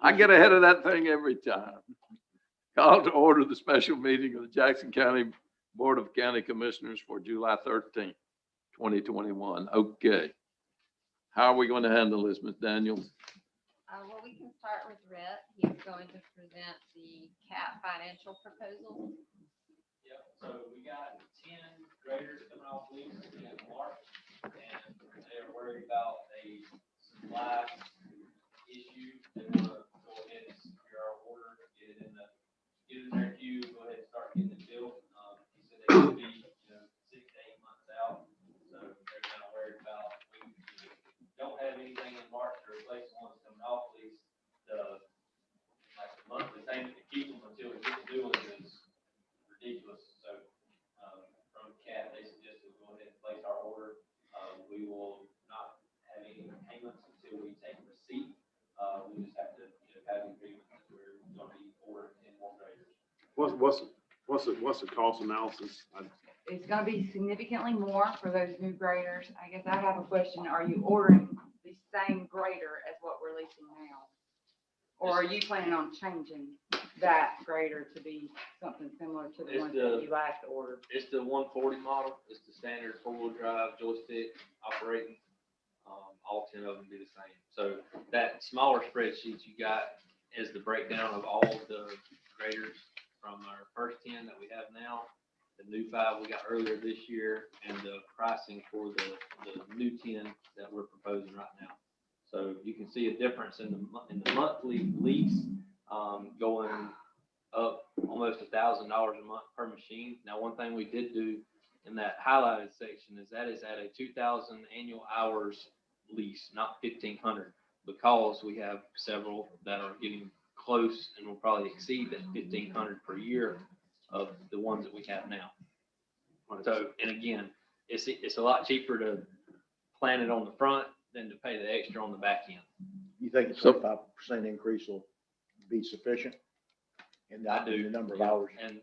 I get ahead of that thing every time. Call to order the special meeting of the Jackson County Board of County Commissioners for July 13th, 2021. Okay. How are we going to handle this, Ms. Daniels? Well, we can start with Rhett. He's going to present the CAT financial proposal. Yep, so we got 10 graders coming off lease in March, and they're worried about a supply issue. They want to go ahead and secure our order, get it in their queue, go ahead and start getting it built. He said they could be, 6 to 8 months out, so they're kind of worried about. We don't have anything in March to replace the ones coming off lease. The monthly payment to keep them until we get the new ones is ridiculous. So from CAT, they suggested we go ahead and place our order. We will not have any payments until we take receipt. We just have to have the agreement that we're going to be ordering 10 more graders. What's the cost analysis? It's gonna be significantly more for those new graders. I guess I have a question. Are you ordering the same grader as what we're leasing now? Or are you planning on changing that grader to be something similar to the ones that you last ordered? It's the 140 model. It's the standard 4-wheel drive joystick operating. All 10 of them be the same. So that smaller spreadsheet you got is the breakdown of all of the graders from our first 10 that we have now, the new 5 we got earlier this year, and the pricing for the new 10 that we're proposing right now. So you can see a difference in the monthly lease going up almost $1,000 a month per machine. Now, one thing we did do in that highlighted section is that is at a 2,000 annual hours lease, not 1,500, because we have several that are getting close and will probably exceed that 1,500 per year of the ones that we have now. So, and again, it's a lot cheaper to plan it on the front than to pay the extra on the back end. You think a 25% increase will be sufficient? And I do. The number of hours. And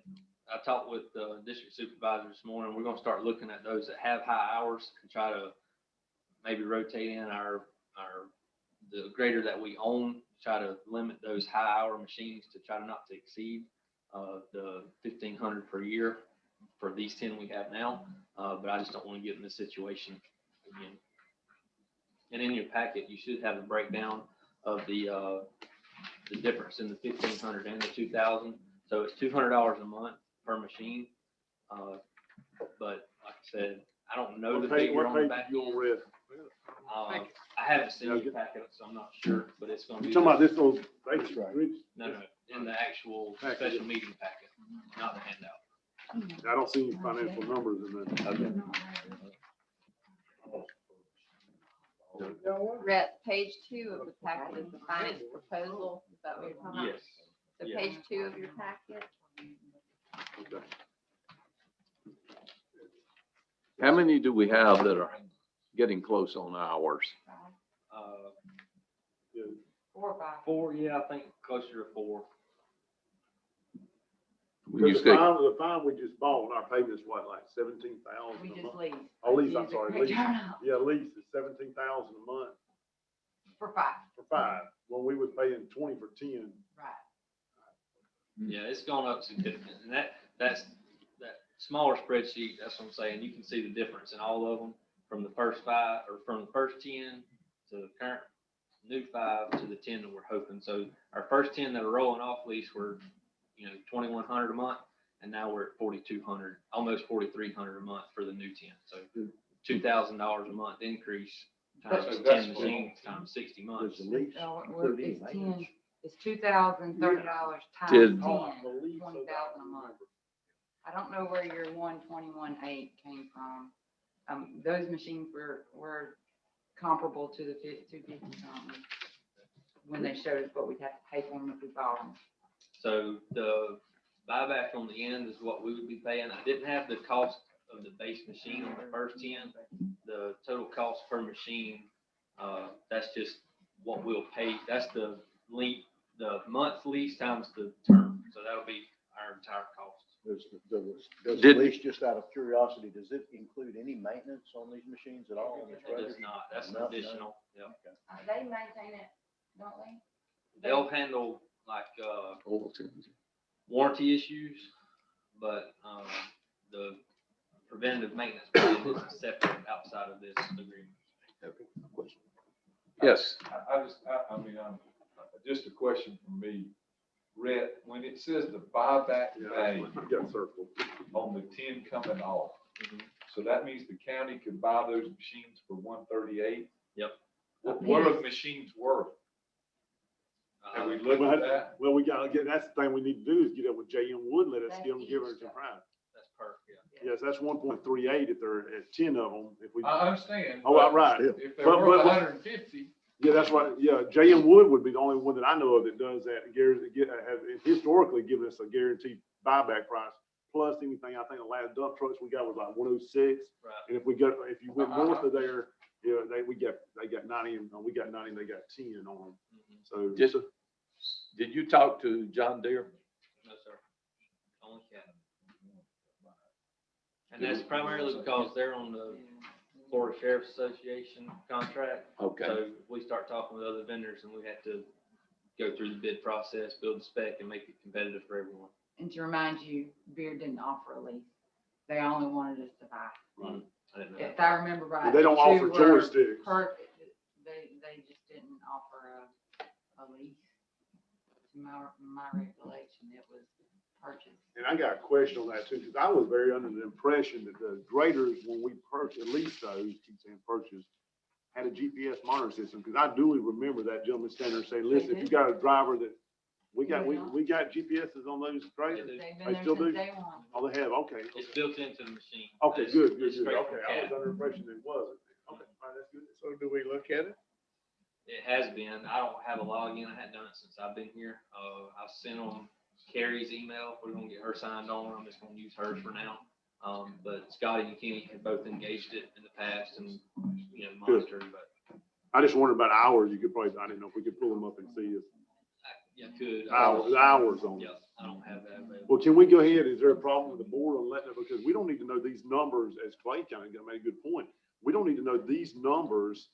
I talked with the district supervisor this morning. We're going to start looking at those that have high hours and try to maybe rotate in the grader that we own, try to limit those high hour machines to try not to exceed the 1,500 per year for these 10 we have now. But I just don't want to get in this situation again. And in your packet, you should have a breakdown of the difference in the 1,500 and the 2,000. So it's $200 a month per machine. But like I said, I don't know the figure on the back end. I haven't seen your packet, so I'm not sure, but it's going to be. You're talking about this little base, right? No, in the actual special meeting packet, not the handout. I don't see any financial numbers in that. Rhett, page 2 of the packet is the finance proposal. Is that what you're talking about? Yes. So Yeah. page 2 of your packet. Okay. How many do we have that are getting close on hours? 4 or 5. 4, yeah, I think closer to 4. When you The say, fine we just bought, our payment is what, like 17,000 We a just month? lease. Oh, lease, I'm sorry, lease. Turnout. Yeah, lease is 17,000 a month For 5. for 5. When we was paying 20 for 10. Right. Yeah, it's gone up significantly, and that smaller spreadsheet. That's what I'm saying. You can see the difference in all of them from the first 5 or from the first 10 to the current new 5 to the 10 that we're hoping. So our first 10 that are rolling off lease were, $2,100 a month, and now we're at 4,200, almost 4,300 a month for the new 10. So $2,000 a month increase times 10 machines times 60 months. Does the lease include any It's 10. maintenance? It's $2,030 times 10, Did- $20,000 a month. I don't know where your 121.8 came from. Those machines were comparable to the 250 something when they showed us what we'd have to pay for them if we bought them. So the buyback on the end is what we would be paying. I didn't have the cost of the base machine on the first 10. The total cost per machine, that's just what we'll pay. That's the month lease times the term. So that'll be our entire cost. Does the Did- lease, just out of curiosity, does it include any maintenance on these machines at all? It does not. That's an No, no. additional. Yeah. They maintain it, don't they? They'll handle like, Oil change. warranty issues, but, the preventative maintenance plan is separate outside of this agreement. Yes, I mean, just a question from me. Rhett, when it says the buyback Yeah, value I got circled. on the 10 coming off, Mhm. so that means the county could buy those machines for 138? Yep. What are the machines worth? Have we looked at that? Well, we gotta get, that's the thing we need to do is get up with J.M. Wood, let us That's give us each, a price. That's perfect, yeah. Yes, that's 1.38 if there are 10 of them, if we, I understand. oh, but right. If they're But- worth but- 150, Yeah, that's right. Yeah, J.M. Wood would be the only one that I know of that does that. Have historically given us a guaranteed buyback price, plus anything. I think the last dump trucks we got was like 106. Right. And if you went north of there, yeah, they got 90 and we got 90 and they got 10 on them. Mhm. So Just- did you talk to John Deere? No, sir. Only Cat. And that's primarily because they're on the Florida Sheriff's Association contract. Okay, So if we start talking with other vendors and we have to go through the bid process, build the spec and make it competitive for everyone. And to remind you, Beard didn't offer a lease. They only wanted us to buy. I didn't know If that. I remember right. they don't the two offer were joysticks. They just didn't offer a lease. To my recollection, it was purchased. And I got a question on that too, because I was very under the impression that the graders, when we leased those, keep saying purchased, had a GPS monitoring system, because I duly remember that gentleman standing there saying, listen, if you got a driver that, we got GPSs on those graders? They do. They've They been there still since do? day one. Oh, they have, okay. It's built into the machine. Okay, It's- good, it's good. straight from Okay, I was Cat. under the impression it wasn't. Okay, all right, that's good. So do we look at it? It has been. I don't have a login. I hadn't done it since I've been here. I've sent them Carrie's email. We're gonna get her signed on. I'm just gonna use hers for now. But Scotty and Kenny have both engaged it in the past and, monitored, but I just wondered about hours. You could probably, I didn't know if we could pull them up and see if could. hours on it. Yeah, I don't have that available. Well, can we go ahead? Is there a problem with the board on letting it? Because we don't need to know these numbers, as Clay kind of made a good point. We don't need to know these numbers.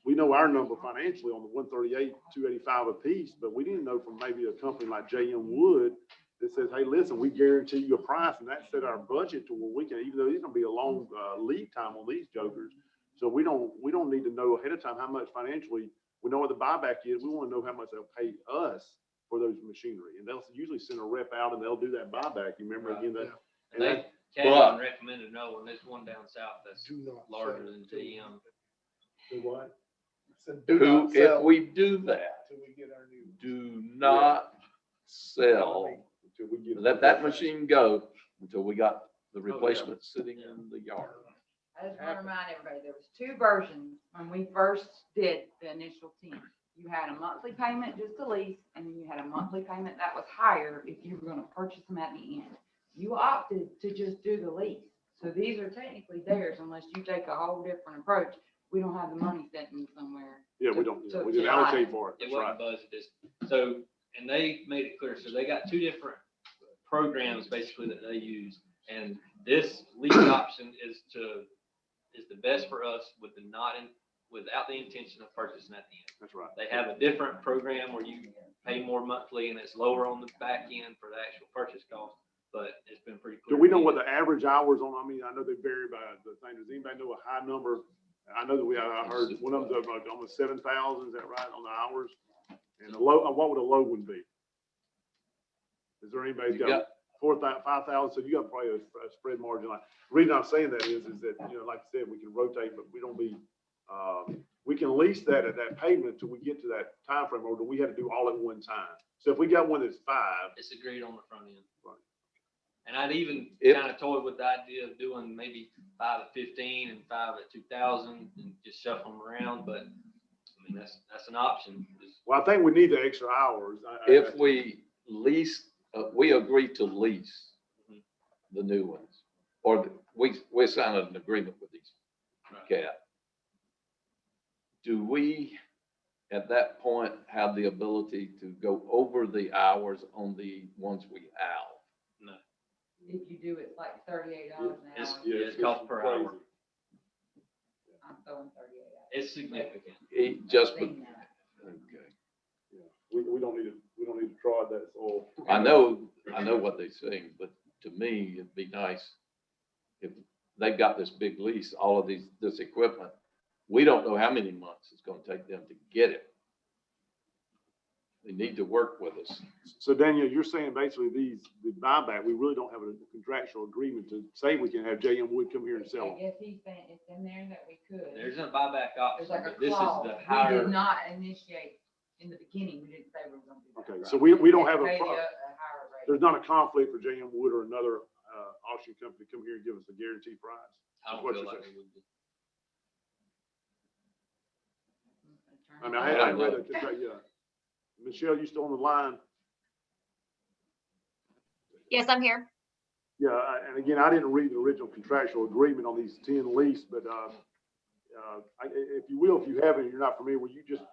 We know our number financially on the 138, 285 apiece, but we didn't know from maybe a company like J.M. Wood that says, hey, listen, we guarantee you a price, and that set our budget to where we can, even though there's gonna be a long lead time on these jokers. So we don't need to know ahead of time how much financially, we know what the buyback is. We want to know how much they'll pay us for those machinery. And they'll usually send a rep out and they'll do that buyback. You remember again that? And they, But- Kevin recommended no, and there's one down south that's Do not larger sell than till- GM. Do what? Said do who, not if sell we do that, till we get our new. do not sell, Until we get. let that machine go until we got the replacement sitting in the yard. I just want to remind everybody, there was two versions when we first did the initial 10. You had a monthly payment just to lease, and then you had a monthly payment that was higher if you were going to purchase them at the end. You opted to just do the lease. So these are technically theirs unless you take a whole different approach. We don't have the money sitting somewhere. Yeah, we don't, to- we to didn't buy allocate it. for it. It That's right. wasn't budgeted. So, and they made it clear, so they got two different programs basically that they use. And this lease option is the best for us with without the intention of purchasing at the end. That's right. They have a different program where you pay more monthly and it's lower on the back end for the actual purchase cost, but it's been pretty Do clear. we know what the average hours on, I mean, I know they vary by the thing. Does anybody know a high number? I know that I heard one of them, almost 7,000, is that right, on the hours? And the low, what would a low one be? Is there anybody's You got 4,000, 5,000? So you got probably a spread margin. Like, the reason I'm saying that is that, like I said, we can rotate, but we don't be, we can lease that at that payment until we get to that time frame, or do we have to do all at one time? So if we got one that's 5, It's agreed on the front end. Right. And I'd even If- kind of toyed with the idea of doing maybe 5 at 15 and 5 at 2,000 and just shuffle them around, but I mean, that's an option. well, I think we need the extra hours. If we lease, we agree to lease Mhm. the new ones, or we sign an agreement with these Right. cat. Do we, at that point, have the ability to go over the hours on the ones we have? No, If you do, it's like $38 an It's- hour. yeah, it's cost per hour. crazy. I'm throwing 38 out. it's significant. Just, I've seen that. okay. we don't need to trod that soil. I know what they're saying, but to me, it'd be nice if they've got this big lease, all of this equipment. We don't know how many months it's gonna take them to get it. They need to work with us. So Daniel, you're saying basically the buyback, we really don't have a contractual agreement to say we can have JM Wood come here and sell I them. guess he's saying it's in there that we could. There's a buyback option, There's like a but this is clause. the We higher. did not initiate, in the beginning, we didn't say we were gonna do that. Okay, so we don't have Pay a, the, higher rate. there's not a conflict for JM Wood or another auction company to come here and give us a guaranteed price. I don't What feel you're like saying. we would be. I mean, I hadn't read it, yeah. Michelle, you still on the line? Yes, I'm here. Yeah, and again, I didn't read the original contractual agreement on these 10 lease, but if you will, if you haven't, you're not familiar, will you just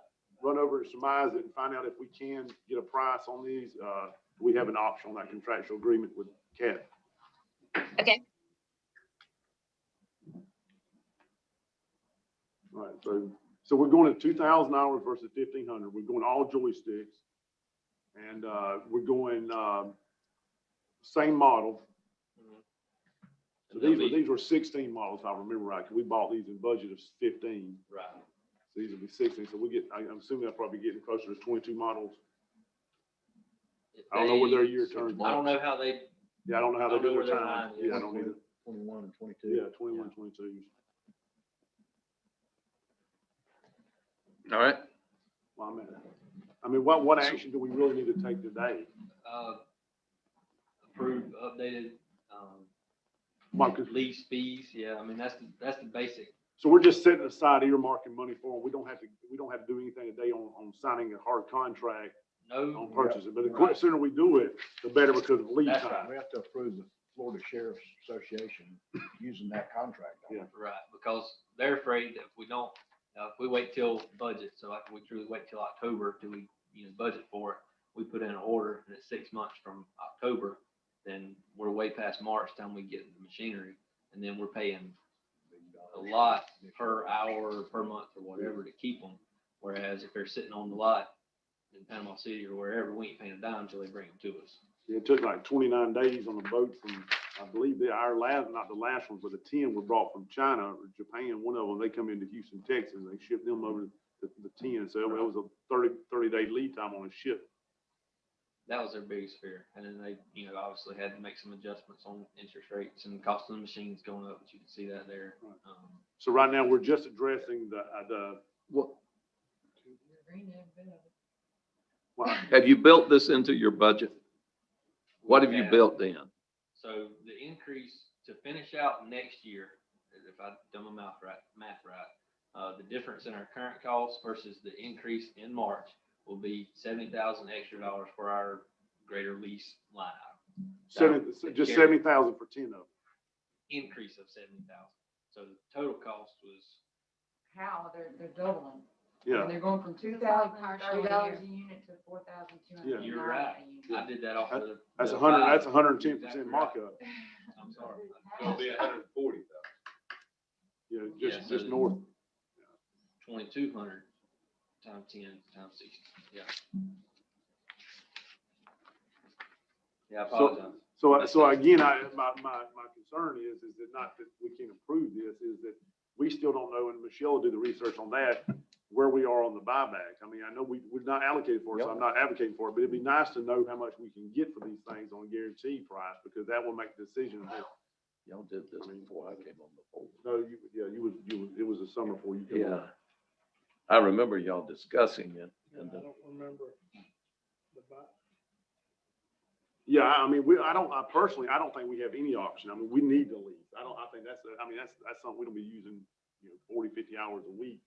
run over and surmise it and find out if we can get a price on these? We have an option on that contractual agreement with CAT. Okay. All right, so we're going at 2,000 hours versus 1,500. We're going all joysticks, and we're going same model. So these were 16 models, if I remember right, because we bought these in budget of 15. Right. So these will be 16. So I'm assuming they'll probably be getting closer to 22 models. If I don't know where their they- year turns. I don't know how they, Yeah, I don't know how I they don't know do where their their time. line is. Yeah, I don't either. 21 and 22. Yeah, 21, 22. All right? Well, I mean, what action do we really need to take today? approve updated, Well, 'cause- lease fees. Yeah, I mean, that's the basic. So we're just setting aside earmarking money for them. We don't have to do anything today on signing a hard contract on No, purchasing. But the Right. sooner we do it, the better because of lead That's time. We have to approve the Florida Sheriff's Association using that contract. Yeah. right, because they're afraid that if we don't, if we wait till budget, so like we truly wait till October till we, budget for it, we put in an order and it's 6 months from October, then we're way past March time we get the machinery, and then we're paying a lot per hour, per month or whatever to keep them. Whereas if they're sitting on the lot in Panama City or wherever, we ain't paying a dime until they bring them to us. It took like 29 days on the boat from, I believe not the last ones, but the 10 were brought from China or Japan. One of them, they come into Houston, Texas. They shipped them over the 10. So it was a 30-day lead time on a ship. That was their biggest fear. And then they, obviously had to make some adjustments on interest rates and the cost of the machines going up, but you can see that there. So right now, we're just addressing the Well, well, have you built this into your budget? What have you built in? So the increase to finish out next year, if I done my math right, the difference in our current costs versus the increase in March will be $70,000 extra for our greater lease line item. just 70,000 for 10 of them. Increase of 70,000. So the total cost was, How, they're doubling. Yeah. And they're going from $2,030 a unit to $4,209 You're right. a unit. I did that off of. That's the 100. That's five. 110% Exactly right. markup. I'm sorry. It's gonna be 140,000. Yeah, Yeah, just so north. 2,200 times 10 times 60. Yeah. Yeah, I apologize. So again, my concern is that not that we can't approve this, is that we still don't know, and Michelle will do the research on that, where we are on the buyback. I mean, I know we're not allocated for it, so I'm not advocating for it, but it'd be nice to know how much we can get for these things on a guaranteed price, because that will make the decision. Y'all did this before I came on the board. No, it was a summer before you came on. Yeah. I remember y'all discussing it. And I don't remember the buy. Yeah, I mean, I personally don't think we have any option. I mean, we need to lease. I think that's something we don't be using, 40, 50 hours a week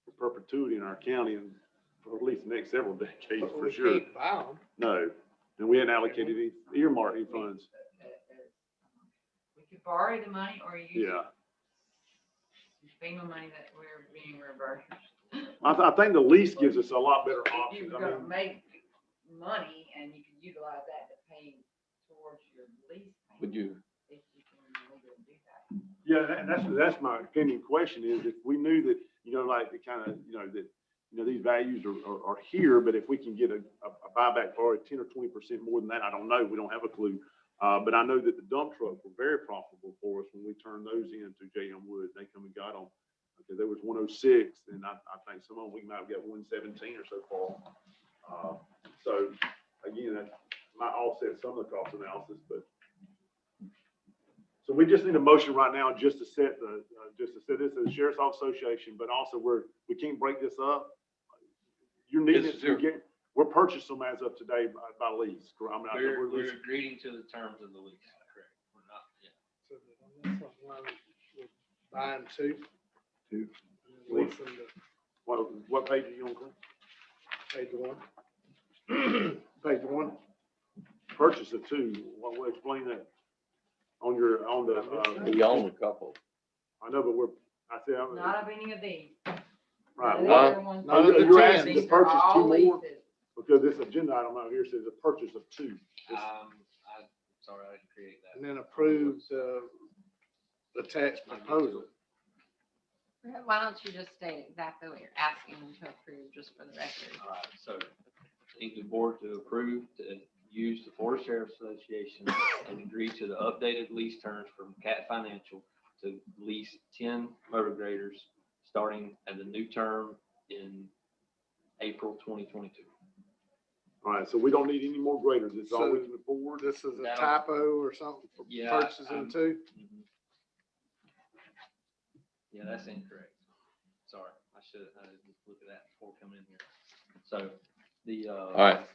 for perpetuity in our county and for at least the next several decades, But for we sure. can't buy them. No, and we hadn't allocated any earmarking funds. We could borrow the money or use Yeah. FEMA money that we're being reversed. I think the lease gives us a lot better If options. you're I gonna mean, make money and you could utilize that to pay towards your lease payment. Would you, If you can legally do that. yeah, and that's my opinion question is if we knew that, like the kind of, that these values are here, but if we can get a buyback for 10 or 20% more than that, I don't know. We don't have a clue. But I know that the dump trucks were very profitable for us when we turned those into JM Wood. They come and got them. Okay, there was 106, and I think some of them we might have got 117 or so far. So again, that might offset some of the cost analysis, but. So we just need a motion right now just to set this as the Sheriff's Office Association, but also we can't break this up. You're needing Yes, it sir. to get, we're purchasing them as of today by lease. I mean, We're agreeing to the terms of the lease, correct? We're not, yeah. So on this one, we're buying two. Two. And then leasing the What page are you on, Clint? page one. Page one. Purchase of two. We'll explain that on the, We own a couple. I know, but Not of any of these. right. The Huh? other ones- None of the You're tens. asking to These are purchase all two more? leases. Because this agenda item out here says a purchase of two. I'm sorry, I didn't create that. And then approve the attached proposal. Why don't you just state exactly what you're asking them to approve, just for the record? All right, so need the board to approve to use the Florida Sheriff's Association and agree to the updated lease terms from Cat Financial to lease 10 motor graders starting at the new term in April 2022. All right, so we don't need any more graders. It's all we can afford. This is a That'll- typo or something for Yeah, purchasing two? Mhm. Yeah, that's incorrect. Sorry, I just looked at that before coming in here. So the, All right.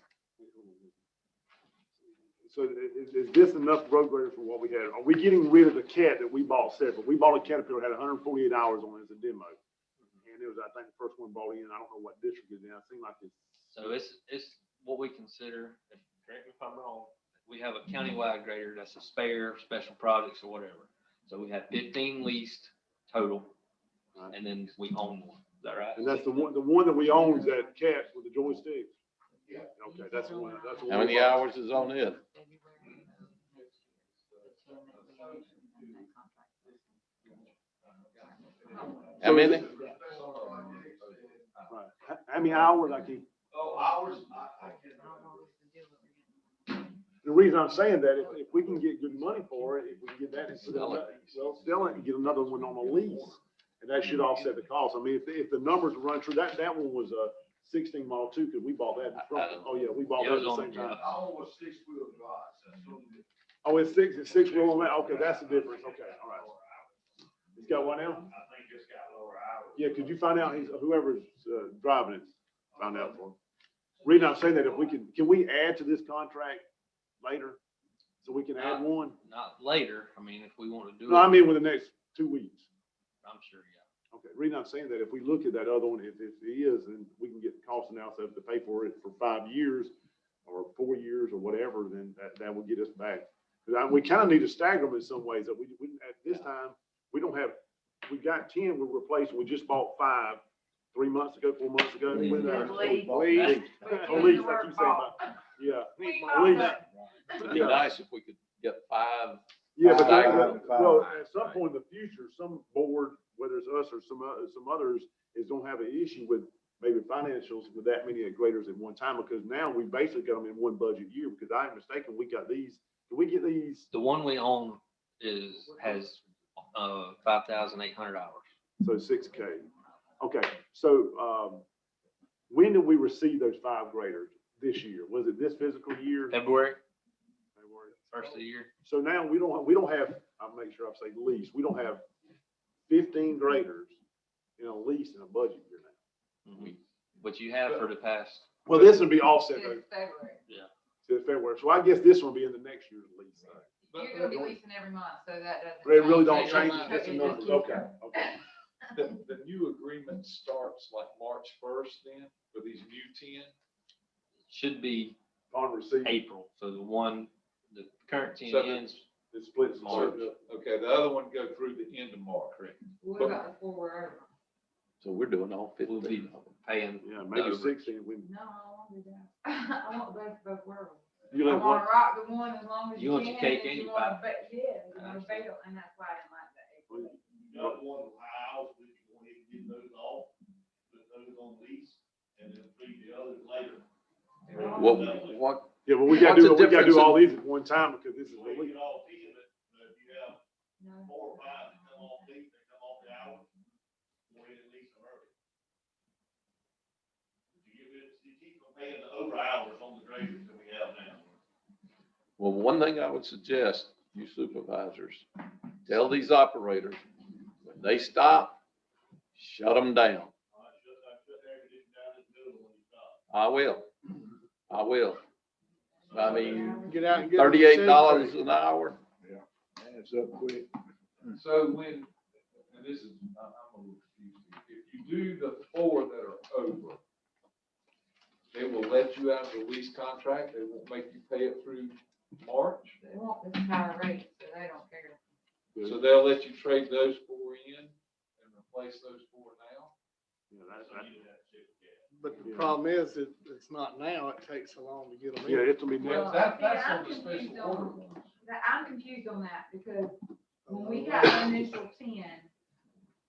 So is this enough road graders for what we had? Are we getting rid of the Cat that we bought separate? We bought a Caterpillar, had 148 hours on it as a demo. And it was, I think, the first one bought in. I don't know what district it's in. It seemed like it's. So it's what we consider, if, correct me if I'm wrong, we have a countywide grader that's a spare, special projects or whatever. So we have 15 leased total, Right. and then we own one. Is that right? And that's the one that we own is that Cat with the joystick. Yeah. Okay, that's the one. That's the one. How many hours is on it? How many? Right. How many hours I keep? The reason I'm saying that, if we can get good money for it, if we can get that, sell it and get another one on a lease, and that should offset the cost. I mean, if the numbers run true, that one was a 16 model too, because we bought that. Oh, yeah, we bought that at the same time. Oh, it's six wheel on that? Okay, that's the difference. Okay, all right. He's got one now? Yeah, could you find out, whoever's driving it, find out for him. Reason I'm saying that, if we can we add to this contract later? So we can add one? Not later. I mean, if we want to do it. No, I mean within the next 2 weeks. I'm sure, yeah. Okay, reason I'm saying that, if we look at that other one, if it is, then we can get the cost analysis to pay for it for 5 years or 4 years or whatever, then that will get us back. Because we kind of need to stagger them in some ways, that we at this time, we don't have, we got 10 we're replacing, we just bought 5 3 months ago, 4 months ago. Lease. Lease. Lease. Lease. Oh, lease, like you say about, yeah. We Lease. bought It'd be nice if we could get 5. Yeah, but Stagger. well, at some point in the future, some board, whether it's us or some others, is gonna have an issue with maybe financials with that many graders at one time, because now we basically got them in one budget year, because I ain't mistaken, we got these, can we get these? The one we own has 5,800 hours. So 6K. Okay, so, when did we receive those 5 graders this year? Was it this physical year? February, February? first of the year. So now we don't have, I'll make sure I say lease, we don't have 15 graders in a lease in a budget year now. Mhm. But you have for the past, Well, this would be offset though, It's February. to February, so I guess this will be in the next year's lease. You're gonna be leasing every month, so that doesn't. But it really don't change. change, It it's just a just numbers, keeps okay, going. okay. The new agreement starts like March 1st then, for these new 10? should be On receipt, April. So the current 10 So- ends. it splits. March. Okay, the other one go through the end of March. Correct. What about before we're over? So we're doing all We'll 15 be of them. paying. Yeah, maybe over. 16, we, No, I want to do that. I want both worlds. you I like want what? to rock the one as long as You you want can. your cake and and you your wanna pie. Yeah, you want to Absolutely. bail, and that's why I didn't like that. Well, Got one house, we can go ahead and get those off, put those on lease. and then feed the others later. What, Yeah, but we What's gotta the do, we gotta difference do in- all these at one time because this is Well, the we lead. get all 10 of it, but if you have 4 or 5 that come off lease, they come off the hours, go ahead and lease them early. You keep from paying the over hours on the graders that we have now. well, one thing I would suggest, you supervisors, tell these operators, when they stop, shut them down. I shut the air conditioner down in the middle when you stop. I will. I mean, Get out and get. them $38 safe. an hour. Adds up quick. So when, and this is, I'm a little confused. If you do the 4 that are over, they will let you out of the lease contract. They won't make you pay it through March. They want this higher rate, so they don't care. So they'll let you trade those 4 in and replace those 4 now. Yeah, that's, So you have to check the gas. But the problem is, it's not now, it takes so long to get them yeah, in. it's gonna be Well, next. that's I'm on the confused special order on- ones. I'm confused on that because when we got the initial 10,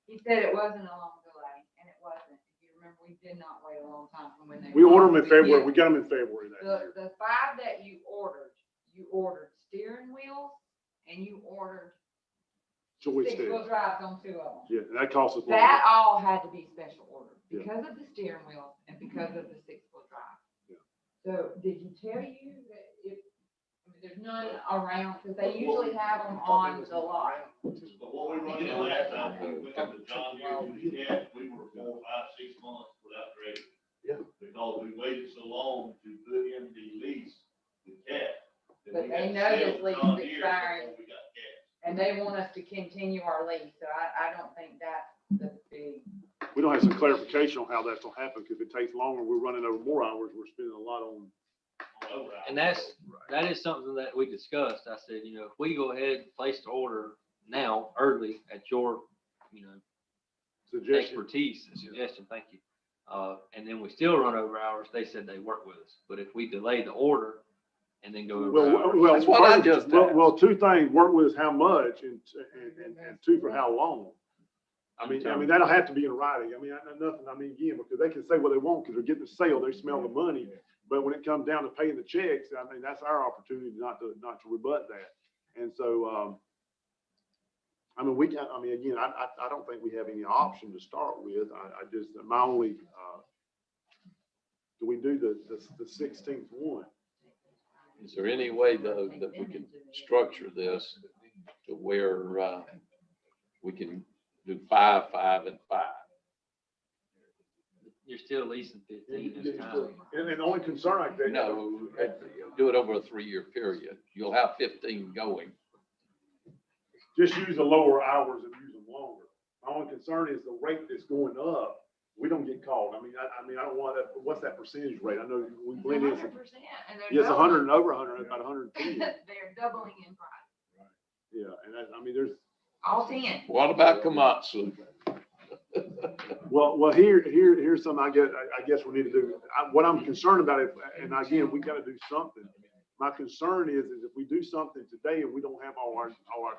he said it wasn't a long delay, and it wasn't. If you remember, we did not wait a long time from when they. We ordered them in We February. did. We got them in February that year. The 5 that you ordered steering wheels, and you ordered Joystick. 6-wheel drives on 2 of them. Yeah, and that cost us. That all had to be special ordered Yeah. because of the steering wheel and because of the 6-wheel drive. Yeah. So did he tell you that if, I mean, there's none around, because they usually have them on the lot. But what we run into last time, we went to John Deere, we had, we were 4, 5, 6 months without graders. Yeah. Because we waited so long to put in the lease with Cat. that But we they had to know sell this to lease John is Deere expiring. before we got Cat. And they want us to continue our lease, so I don't think that's the big. We don't have some clarification on how that's gonna happen, because if it takes longer, we're running over more hours, we're spending a lot on. And that is something that we discussed. I said, if we go ahead and place the order now, early, at your, Suggestion. expertise and suggestion, thank you. And then we still run over hours, they said they work with us. But if we delay the order and then go over Well, hours. well, That's what I first- just well, asked. well, 2 things, work with us how much, and 2, for how long. I mean, that'll have to be in writing. I mean, I know nothing, again, because they can say what they want, because they're getting the sale, they smell the money. But when it comes down to paying the checks, I mean, that's our opportunity not to rebut that. And so, again, I don't think we have any option to start with. I just, my only, do we do the 16th one? Is there any way though that we can structure this to where, we can do 5, 5, and 5? You're still leasing 15 this time. And the only concern like that. No, do it over a 3-year period. You'll have 15 going. Just use the lower hours and use them longer. My only concern is the rate that's going up, we don't get called. I don't want that, what's that percentage rate? I know we blend in. 100%, and they're Yeah, it's 100 doubling. and over 100, about 110. They're doubling in price, Yeah, and there's, all 10. What about Komatsu? well, here's something I guess we need to do. What I'm concerned about is, and again, we gotta do something. My concern is if we do something today and we don't have all our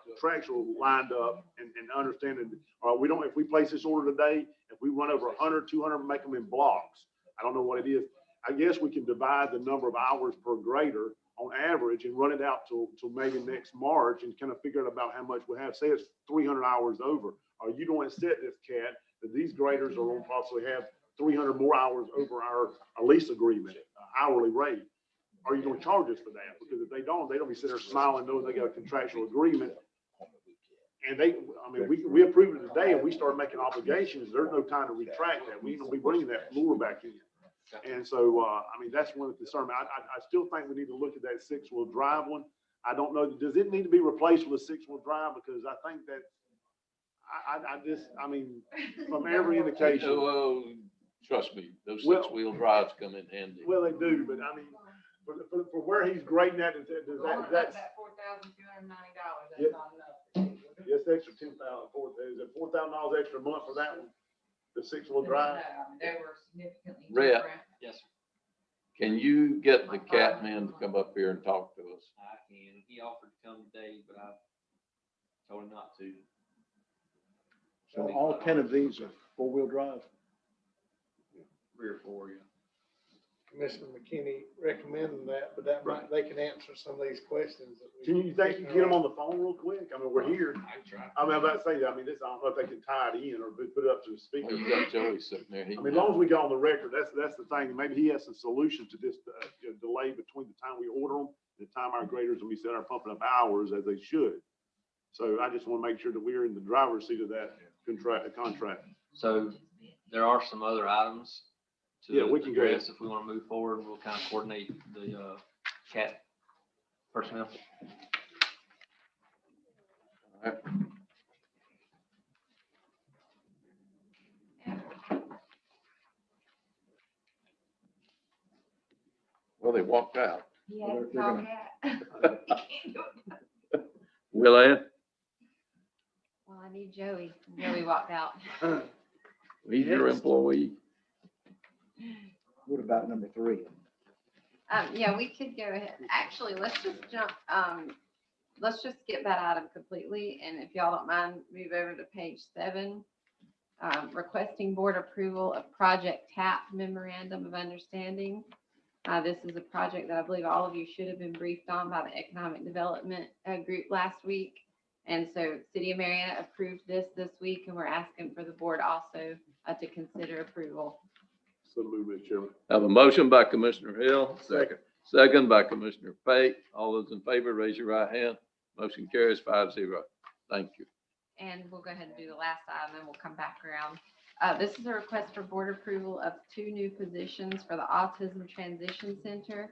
contractual lined up and understanding, or we don't, if we place this order today, if we run over 100, 200, make them in blocks. I don't know what it is. I guess we can divide the number of hours per grader on average and run it out till maybe next March and kind of figure out about how much we have. Say it's 300 hours over. Are you going to set this, Cat, that these graders are going to possibly have 300 more hours over our lease agreement, hourly rate? Are you going to charge us for that? Because if they don't be sitting there smiling knowing they got a contractual agreement. And we approved it today and we started making obligations. There's no time to retract that. We ain't gonna be bringing that floor back in. And so, that's one of the concerns. I still think we need to look at that 6-wheel drive one. I don't know, does it need to be replaced with a 6-wheel drive? Because I think that, from every indication. Well, trust me, those Well- 6-wheel drives come in handy. Well, they do, but for where he's grading at, that's, $4,290, Yeah. that's not enough. yes, extra 10,000, is it $4,000 extra a month for that one? The 6-wheel drive? No, they were significantly Red. different. Yes, sir. Can you get the cat man to come up here and talk to us? I can. He offered to come today, but I told him not to. So all 10 of these are 4-wheel drive? 3 or 4, yeah. Commissioner McKinney recommending that, but that might, they can answer some of these questions. That we- Can you think you can get them on the phone real quick? I mean, we're here. I try. I mean, I'm about to say, I mean, this, I don't know if they can tie it in or put it up to the speaker. You got Joey sitting there. I mean, as long as we go on the record, that's the thing. Maybe he has some solution to this delay between the time we order them and the time our graders will be set are pumping up hours as they should. So I just want to make sure that we're in the driver's seat of that contract. So there are some other items Yeah, to we can go ahead. address if we want to move forward. We'll kind of coordinate the CAT personnel. Well, they walked out. Yeah, Well, it's they're all gonna- that. Will Ann, Well, I need Joey. Joey walked out. he's your employee. What about number 3? Yeah, we could go ahead. Actually, let's just skip that item completely. And if y'all don't mind, move over to page 7. Requesting board approval of Project TAP Memorandum of Understanding. This is a project that I believe all of you should have been briefed on by the Economic Development Group last week. And so City of Marietta approved this week, and we're asking for the board also to consider approval. So move, Mr. Chairman. Have a motion by Commissioner Hill. Second by Commissioner Pate. All those in favor, raise your right hand. Motion carries 5-0. Thank you. And we'll go ahead and do the last item, and we'll come back around. This is a request for board approval of 2 new positions for the Autism Transition Center.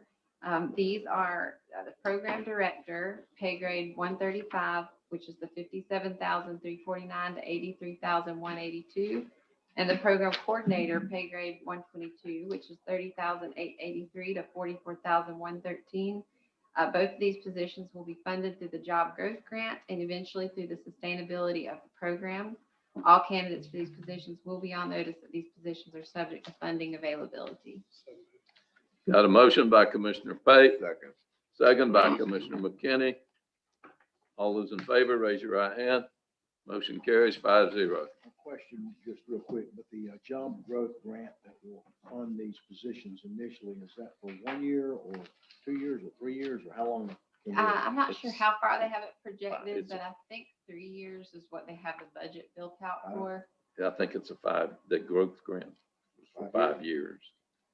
These are the program director, pay grade 135, which is the $57,349 to $83,182. And the program coordinator, pay grade 122, which is $30,883 to $44,113. Both of these positions will be funded through the Job Growth Grant and eventually through the sustainability of the program. All candidates for these positions will be on notice that these positions are subject to funding availability. Got a motion by Commissioner Pate. Second by Commissioner McKinney. All those in favor, raise your right hand. Motion carries 5-0. A question, just real quick, but the job growth grant that will fund these positions initially, is that for 1 year or 2 years or 3 years, or how long? can we- I'm not sure how far they have it projected, It's- but I think 3 years is what they have the budget built out for. Yeah, I think it's the growth grant for 5 5 years.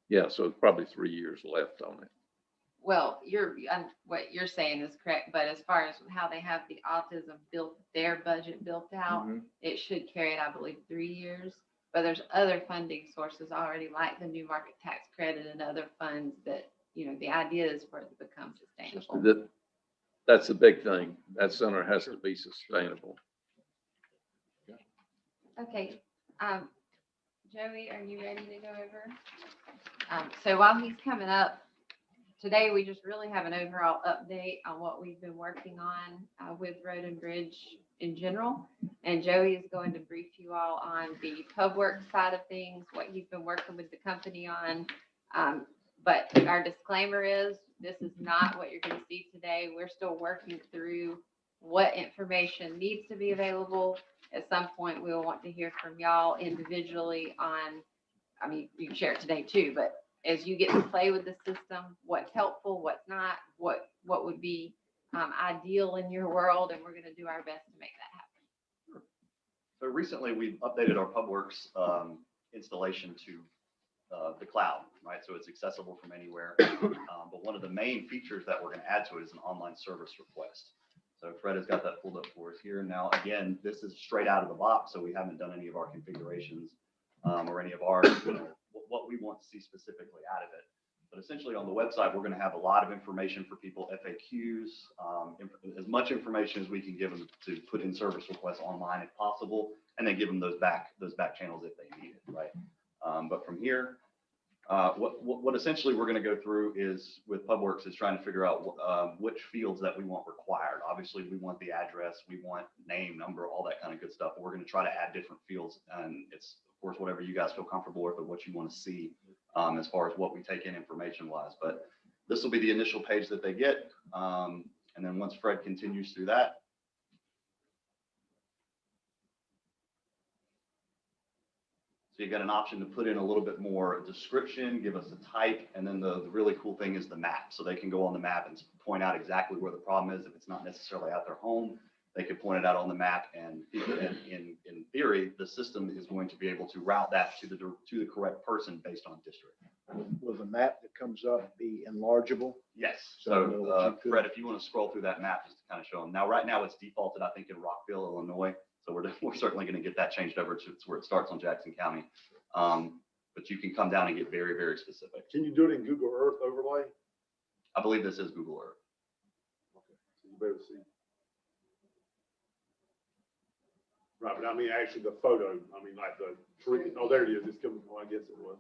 Yeah, so it's probably 3 years left on it. Well, what you're saying is correct, but as far as how they have the autism their budget built out, Mhm. it should carry it, I believe, 3 years. But there's other funding sources already, like the new market tax credit and other funds that, the idea is for it to become sustainable. That's the big thing. That center has to be sustainable. Okay, Joey, are you ready to go over? So while he's coming up, today we just really have an overall update on what we've been working on with Road and Bridge in general. And Joey is going to brief you all on the PubWorks side of things, what he's been working with the company on. But our disclaimer is, this is not what you're going to see today. We're still working through what information needs to be available. At some point, we will want to hear from y'all individually on, you can share it today too, but as you get to play with the system, what's helpful, what's not, what would be ideal in your world, and we're going to do our best to make that happen. So recently, we've updated our PubWorks installation to the cloud, right? So it's accessible from anywhere. But one of the main features that we're going to add to it is an online service request. So Fred has got that pulled up for us here. Now, again, this is straight out of the box, so we haven't done any of our configurations or any of our, what we want to see specifically out of it. But essentially on the website, we're going to have a lot of information for people, FAQs, as much information as we can give them to put in service requests online if possible, and then give them those back channels if they need it, right? But from here, what essentially we're going to go through is with PubWorks is trying to figure out which fields that we want required. Obviously, we want the address, we want name, number, all that kind of good stuff. But we're going to try to add different fields, and it's of course whatever you guys feel comfortable with or what you want to see as far as what we take in information wise. But this will be the initial page that they get, and then once Fred continues through that. So So you got an option to put in a little bit more description, give us a type, and then the really cool thing is the map. So they can go on the map and point out exactly where the problem is. If it's not necessarily at their home, they can point it out on the map, and in theory, the system is going to be able to route that to the correct person based on district. Will the map that comes up be enlargeable? Yes. So in other words, So you could- Fred, if you want to scroll through that map just to kind of show them. Now, right now it's defaulted, I think, in Rockville, Illinois. So we're certainly going to get that changed over to where it starts on Jackson County. But you can come down and get very, very specific. Can you do it in Google Earth overlay? I believe this is Google Earth. Okay, so you better see. Right, but I mean, actually the photo, I mean, like the tree, oh, there it is, it's coming, well, I guess it was.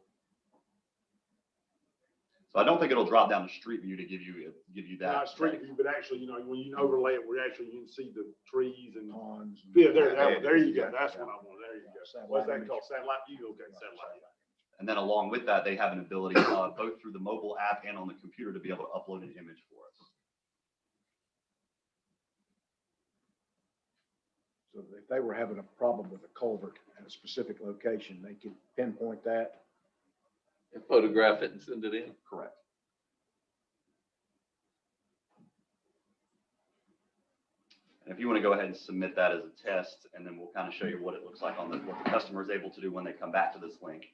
So I don't think it'll drop down to Street View to give you that. Not street view, but actually, you know, when you overlay it, where actually you can see the trees and. Ponds. and- Yeah, there you go, that's what I want, there you go. Satellite What's that image. called, satellite view, okay, satellite. And then along with that, they have an ability both through the mobile app and on the computer to be able to upload an image for us. So if they were having a problem with a culvert at a specific location, they could pinpoint that. And photograph it and send it in. Correct. And if you want to go ahead and submit that as a test, and then we'll kind of show you what it looks like on what the customer is able to do when they come back to this link.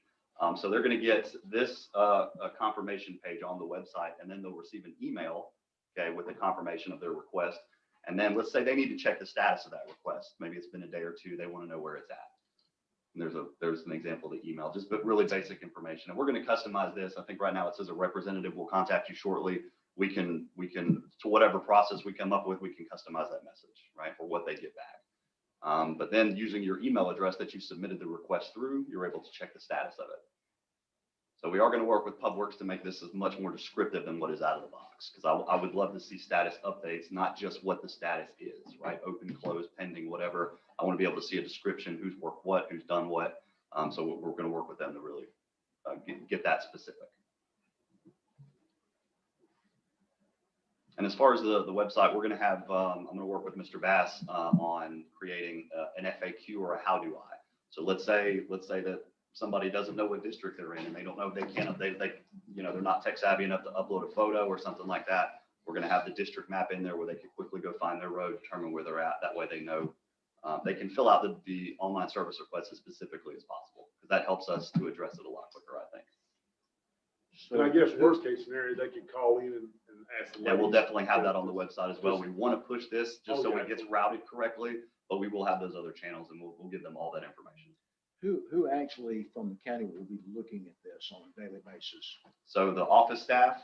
So they're going to get this a confirmation page on the website, and then they'll receive an email, okay, with a confirmation of their request. And then let's say they need to check the status of that request. Maybe it's been a day or two. They want to know where it's at. And there's an example of the email, just but really basic information. And we're going to customize this. I think right now it says a representative will contact you shortly. We can to whatever process we come up with, we can customize that message, right, for what they get back. But then using your email address that you submitted the request through, you're able to check the status of it. So we are going to work with PubWorks to make this as much more descriptive than what is out of the box, because I would love to see status updates, not just what the status is, right? Open, closed, pending, whatever. I want to be able to see a description, who's worked what, who's done what. So we're going to work with them to really get that specific. And as far as the website, we're going to have, I'm going to work with Mr. Bass on creating an FAQ or a how do I. So let's say that somebody doesn't know what district they're in and they don't know, they're not tech savvy enough to upload a photo or something like that. We're going to have the district map in there where they can quickly go find their road, determine where they're at. That way they know they can fill out the online service request as specifically as possible, because that helps us to address it a lot quicker, I think. And I guess worst case scenario, they could call in and ask. the Yeah, we'll ladies. definitely have that on the website as well. We want to push this just so it gets routed correctly, but we will have those other channels and we'll give them all that information. Who actually from the county will be looking at this on a daily basis? So the office staff,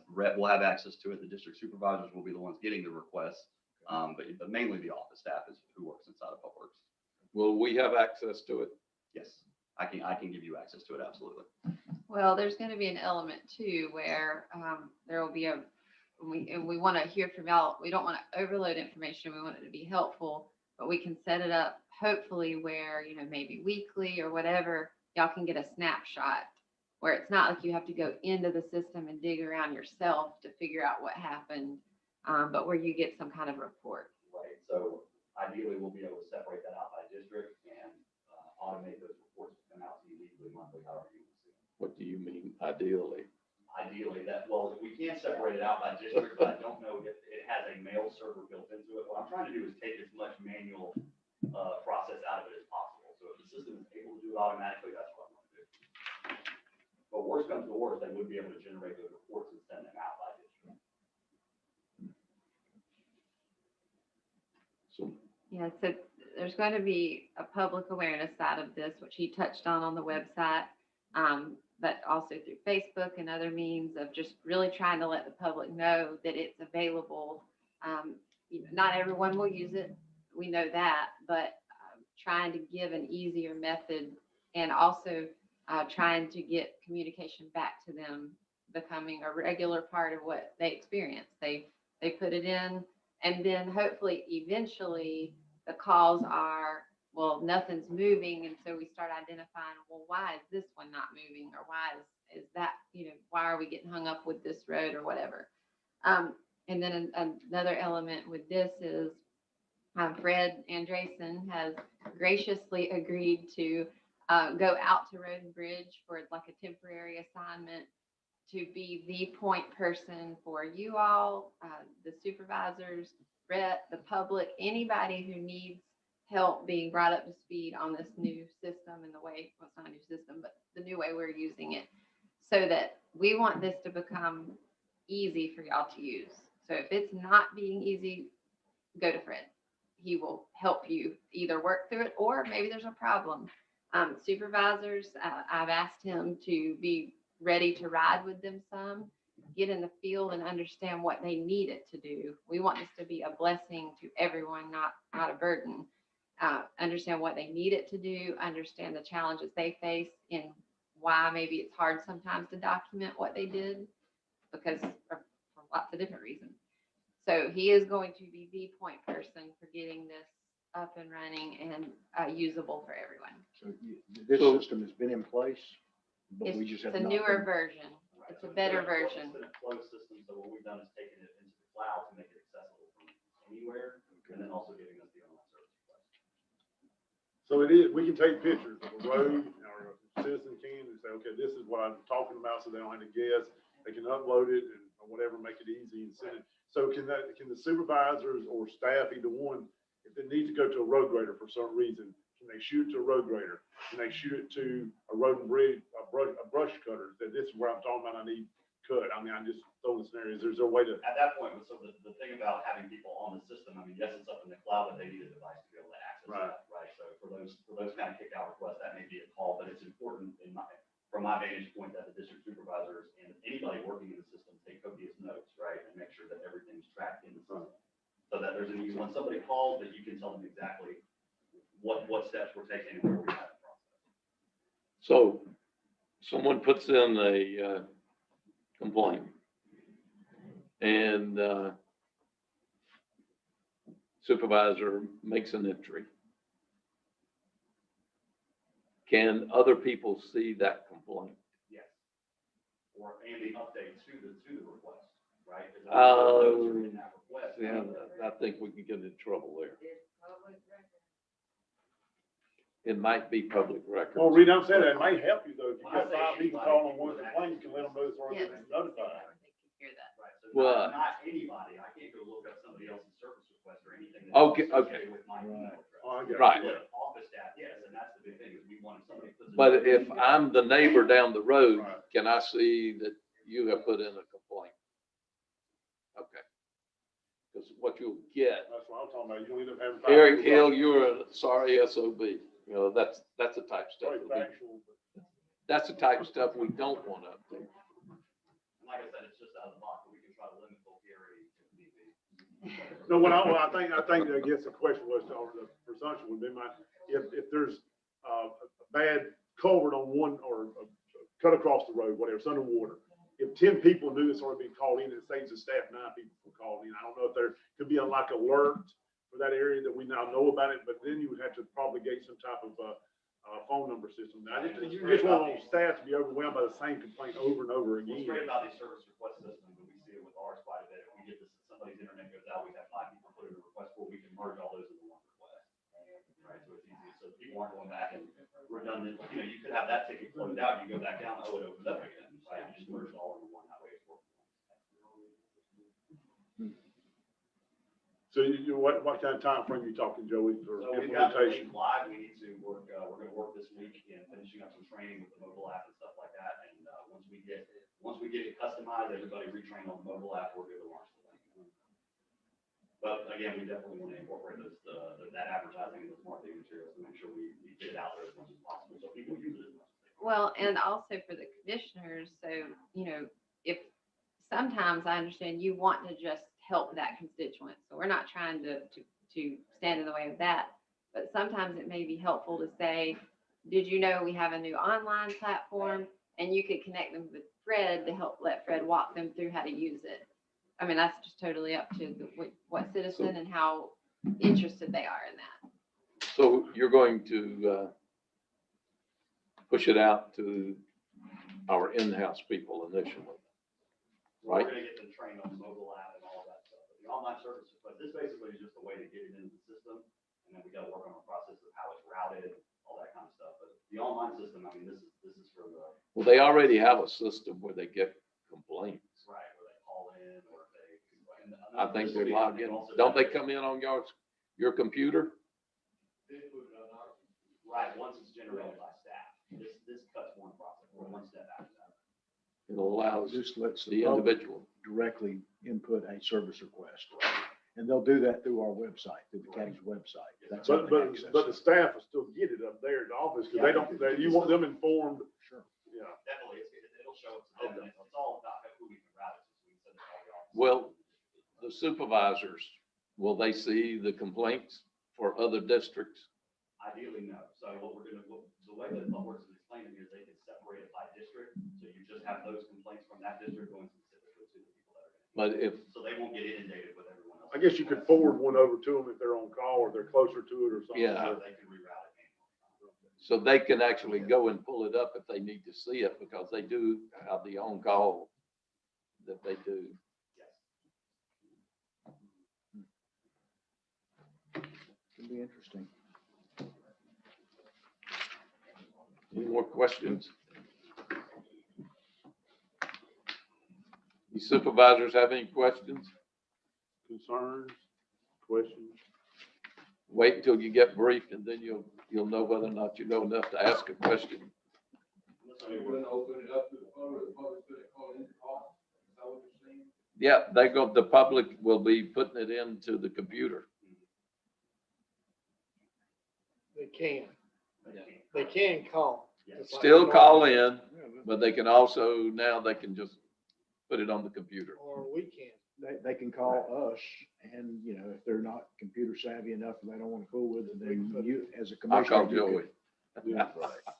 rep will have access to it. The district supervisors will be the ones getting the requests. But mainly the office staff is who works inside of PubWorks. Will we have access to it? Yes, I can give you access to it. Absolutely. Well, there's going to be an element too where there will be we want to hear from y'all. We don't want to overload information. We want it to be helpful, but we can set it up hopefully where, maybe weekly or whatever, y'all can get a snapshot where it's not like you have to go into the system and dig around yourself to figure out what happened, but where you get some kind of report. Right. So ideally, we'll be able to separate that out by district and automate those reports to come out to you weekly, monthly, however you want to see. What do you mean ideally? Ideally, we can separate it out by district, but I don't know if it has a mail server built into it. What I'm trying to do is take as much manual process out of it as possible. So if the system is able to do it automatically, that's what I'm going to do. But worst comes to worst, they would be able to generate those reports and send them out by district. So Yeah, so there's going to be a public awareness side of this, which he touched on the website, but also through Facebook and other means of just really trying to let the public know that it's available. Not everyone will use it. We know that, but trying to give an easier method and also trying to get communication back to them becoming a regular part of what they experience. They put it in, and then hopefully eventually the calls are, well, nothing's moving. And so we start identifying, well, why is this one not moving? Or why is that, why are we getting hung up with this road or whatever? And then another element with this is Fred Andresen has graciously agreed to go out to Road and Bridge for like a temporary assignment to be the point person for you all, the supervisors, Brett, the public, anybody who needs help being brought up to speed on this new system and the way, well, it's not a new system, but the new way we're using it. So that we want this to become easy for y'all to use. So if it's not being easy, go to Fred. He will help you either work through it or maybe there's a problem. Supervisors, I've asked him to be ready to ride with them some, get in the field and understand what they need it to do. We want this to be a blessing to everyone, not a burden. Understand what they need it to do, understand the challenges they face and why maybe it's hard sometimes to document what they did because for lots of different reasons. So he is going to be the point person for getting this up and running and usable for everyone. So this system has been in place, but we just have It's a not newer been- version. Right, It's so a better it's been version. a closed system, so what we've done is taken it into the cloud to make it accessible from anywhere, and then also giving us the online service request. So it is, we can take pictures of a road, or a citizen can, and say, okay, this is what I'm talking about, so they don't have to guess. They can upload it and or whatever, make it easy and send it. So can the supervisors or staff, either one, if they need to go to a road grader for some reason, can they shoot it to a road grader? Can they shoot it to a road and bridge, a brush cutter, that this is where I'm talking about, I need cut? I mean, I'm just throwing scenarios. Is there a way to? At that point, so the thing about having people on the system, I mean, yes, it's up in the cloud, but they need a device to be able to access that, right? So for those kind of kick-out requests, that may be a call, but it's important from my vantage point that the district supervisors and anybody working in the system take copious notes, right? And make sure that everything's tracked in the system. So that there's when somebody calls, that you can tell them exactly what steps we're taking and where we're at in the process. So someone puts in a complaint and supervisor makes an entry. Can other people see that complaint? Yes. And the update to the request, right? In that request. Yeah, I think we can get in trouble there. It might be public record. Well, Reed, I'm saying that it might help you though. If you got 5 people calling on one complaint, you can let them know it's already been notified. Right, so Well, not anybody, I can't go look up somebody else's service request or anything. that's Okay. associated with my email address. Oh, I got it. Right. With office staff, yes, and that's the big thing, is we want somebody. puts a But note if in, I'm the neighbor down the road, Right. can I see that you have put in a complaint? Okay. Because what you'll get, That's what I'm talking about. You don't end up having. 5 Eric people Hill, you're a sorry SOB. You know, that's the type of stuff. Very factual, but- That's the type of stuff we don't want to update. And like I said, it's just out of the box, but we can try to limit vulgarity if need be. No, I think, I guess the question was, or the presumption would be if there's a bad culvert on one or cut across the road, whatever, it's underwater. If 10 people knew it's already been called in, it saves the staff 9 people from calling in. I don't know if there could be a like alert for that area that we now know about it, but then you would have to propagate some type of phone number system. Now, you just want on staff to be overwhelmed by the same complaint over and over What's again. great about these service request systems, and we see it with ours quite a bit, if we get this, somebody's internet goes out, we have 5 people put in a request for, we can merge all those into one request. Right, so it's easy, so people aren't going back and redundant, you could have that ticket closed out, you go back down, oh, it opens up again, right, you just merge it all into one, that way it's working. So what kind of time frame are you talking, Joey, for So we've got the implementation? link live, we need to work, we're gonna work this week in finishing up some training with the mobile app and stuff like that, and, once we get it customized, everybody retrain on the mobile app, we're good to launch the link. But again, we definitely want to incorporate that advertising and those marketing materials to make sure we get it out there as much as possible, so people use it as much as they can. Well, and also for the commissioners, so, if sometimes I understand you want to just help that constituent, so we're not trying to stand in the way of that. But sometimes it may be helpful to say, did you know we have a new online platform? And you could connect them with Fred to help let Fred walk them through how to use it. I mean, that's just totally up to what citizen and how interested they are in that. So you're going to push it out to our in-house people initially, right? We're gonna get them trained on the mobile app and all of that stuff, but the online service, but this basically is just a way to get it into the system, and then we gotta work on the process of how it's routed, all that kind of stuff. But the online system, I mean, this is for the, Well, they already have a system where they get complaints. right, where they call in or they. and I think this will they're be- logged in. also Don't they that- come in on your computer? Right, once it's generated by staff. This cuts one process, or one step after that. It allows This lets the the public individual. directly input a service request. And they'll do that through our website, through the county's website. That's how But, they but, access but the it. staff will still get it up there in the office, because they don't, you want them informed, Sure. yeah. Definitely, it'll show up to them, and it's all about who we can route it to, so we can send it to all the offices. Well, the supervisors, will they see the complaints for other districts? Ideally, no. So what we're gonna, the way that PubWorks is explaining it is they can separate it by district, so you just have those complaints from that district going specifically to the people that are gonna. But if, So they won't get inundated with everyone else. I guess you could forward one over to them if they're on call, or they're closer to it or something. Yeah. So they can reroute it manually. so they can actually go and pull it up if they need to see it, because they do have the on-call that they do. Yes. Can be interesting. Any more questions? You supervisors have any questions? Concerns, questions? Wait until you get briefed, and then you'll know whether or not you know enough to ask a question. Are you gonna open it up to the public gonna call in call? Is that what you're saying? Yeah, the public will be putting it into the computer. They can, Yeah. they can call. Yes. just like Still normal. call in, but they can also, now they can just put it on the computer. Or we can. They can call us and, you know, if they're not computer savvy enough and they don't want to fool with it, then you, as a I'll commissioner. call you Joey. could- Yeah.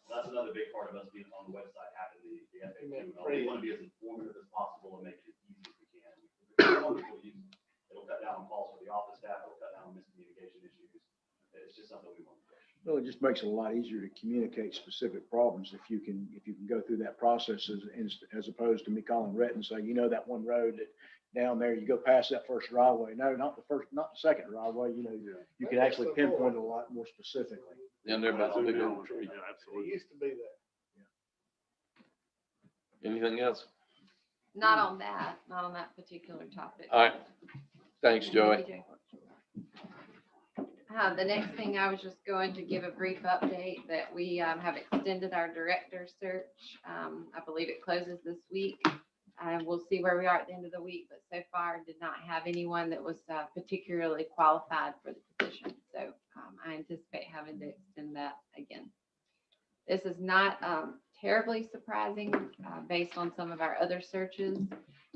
That's another big part of us being on the website, having the FAQ. Yeah, We want to be as informative as possible and make it as easy as we can. If people use it, it'll cut down on calls for the office staff, it'll cut down on miscommunication issues. It's just something we want to push. Well, it just makes it a lot easier to communicate specific problems if you can go through that process as opposed to me calling Rhett and saying, you know, that one road that down there, you go past that first driveway. No, not the second driveway, you know, you can actually pinpoint it a lot more specifically. And they're about the big old tree. Yeah, It absolutely. used to be that. Anything else? Not on that particular topic. All right. Thanks, Joey. Thank you, Joey. The next thing, I was just going to give a brief update that we have extended our director search. I believe it closes this week. We'll see where we are at the end of the week, but so far did not have anyone that was particularly qualified for the position. So I anticipate having to extend that again. This is not terribly surprising based on some of our other searches.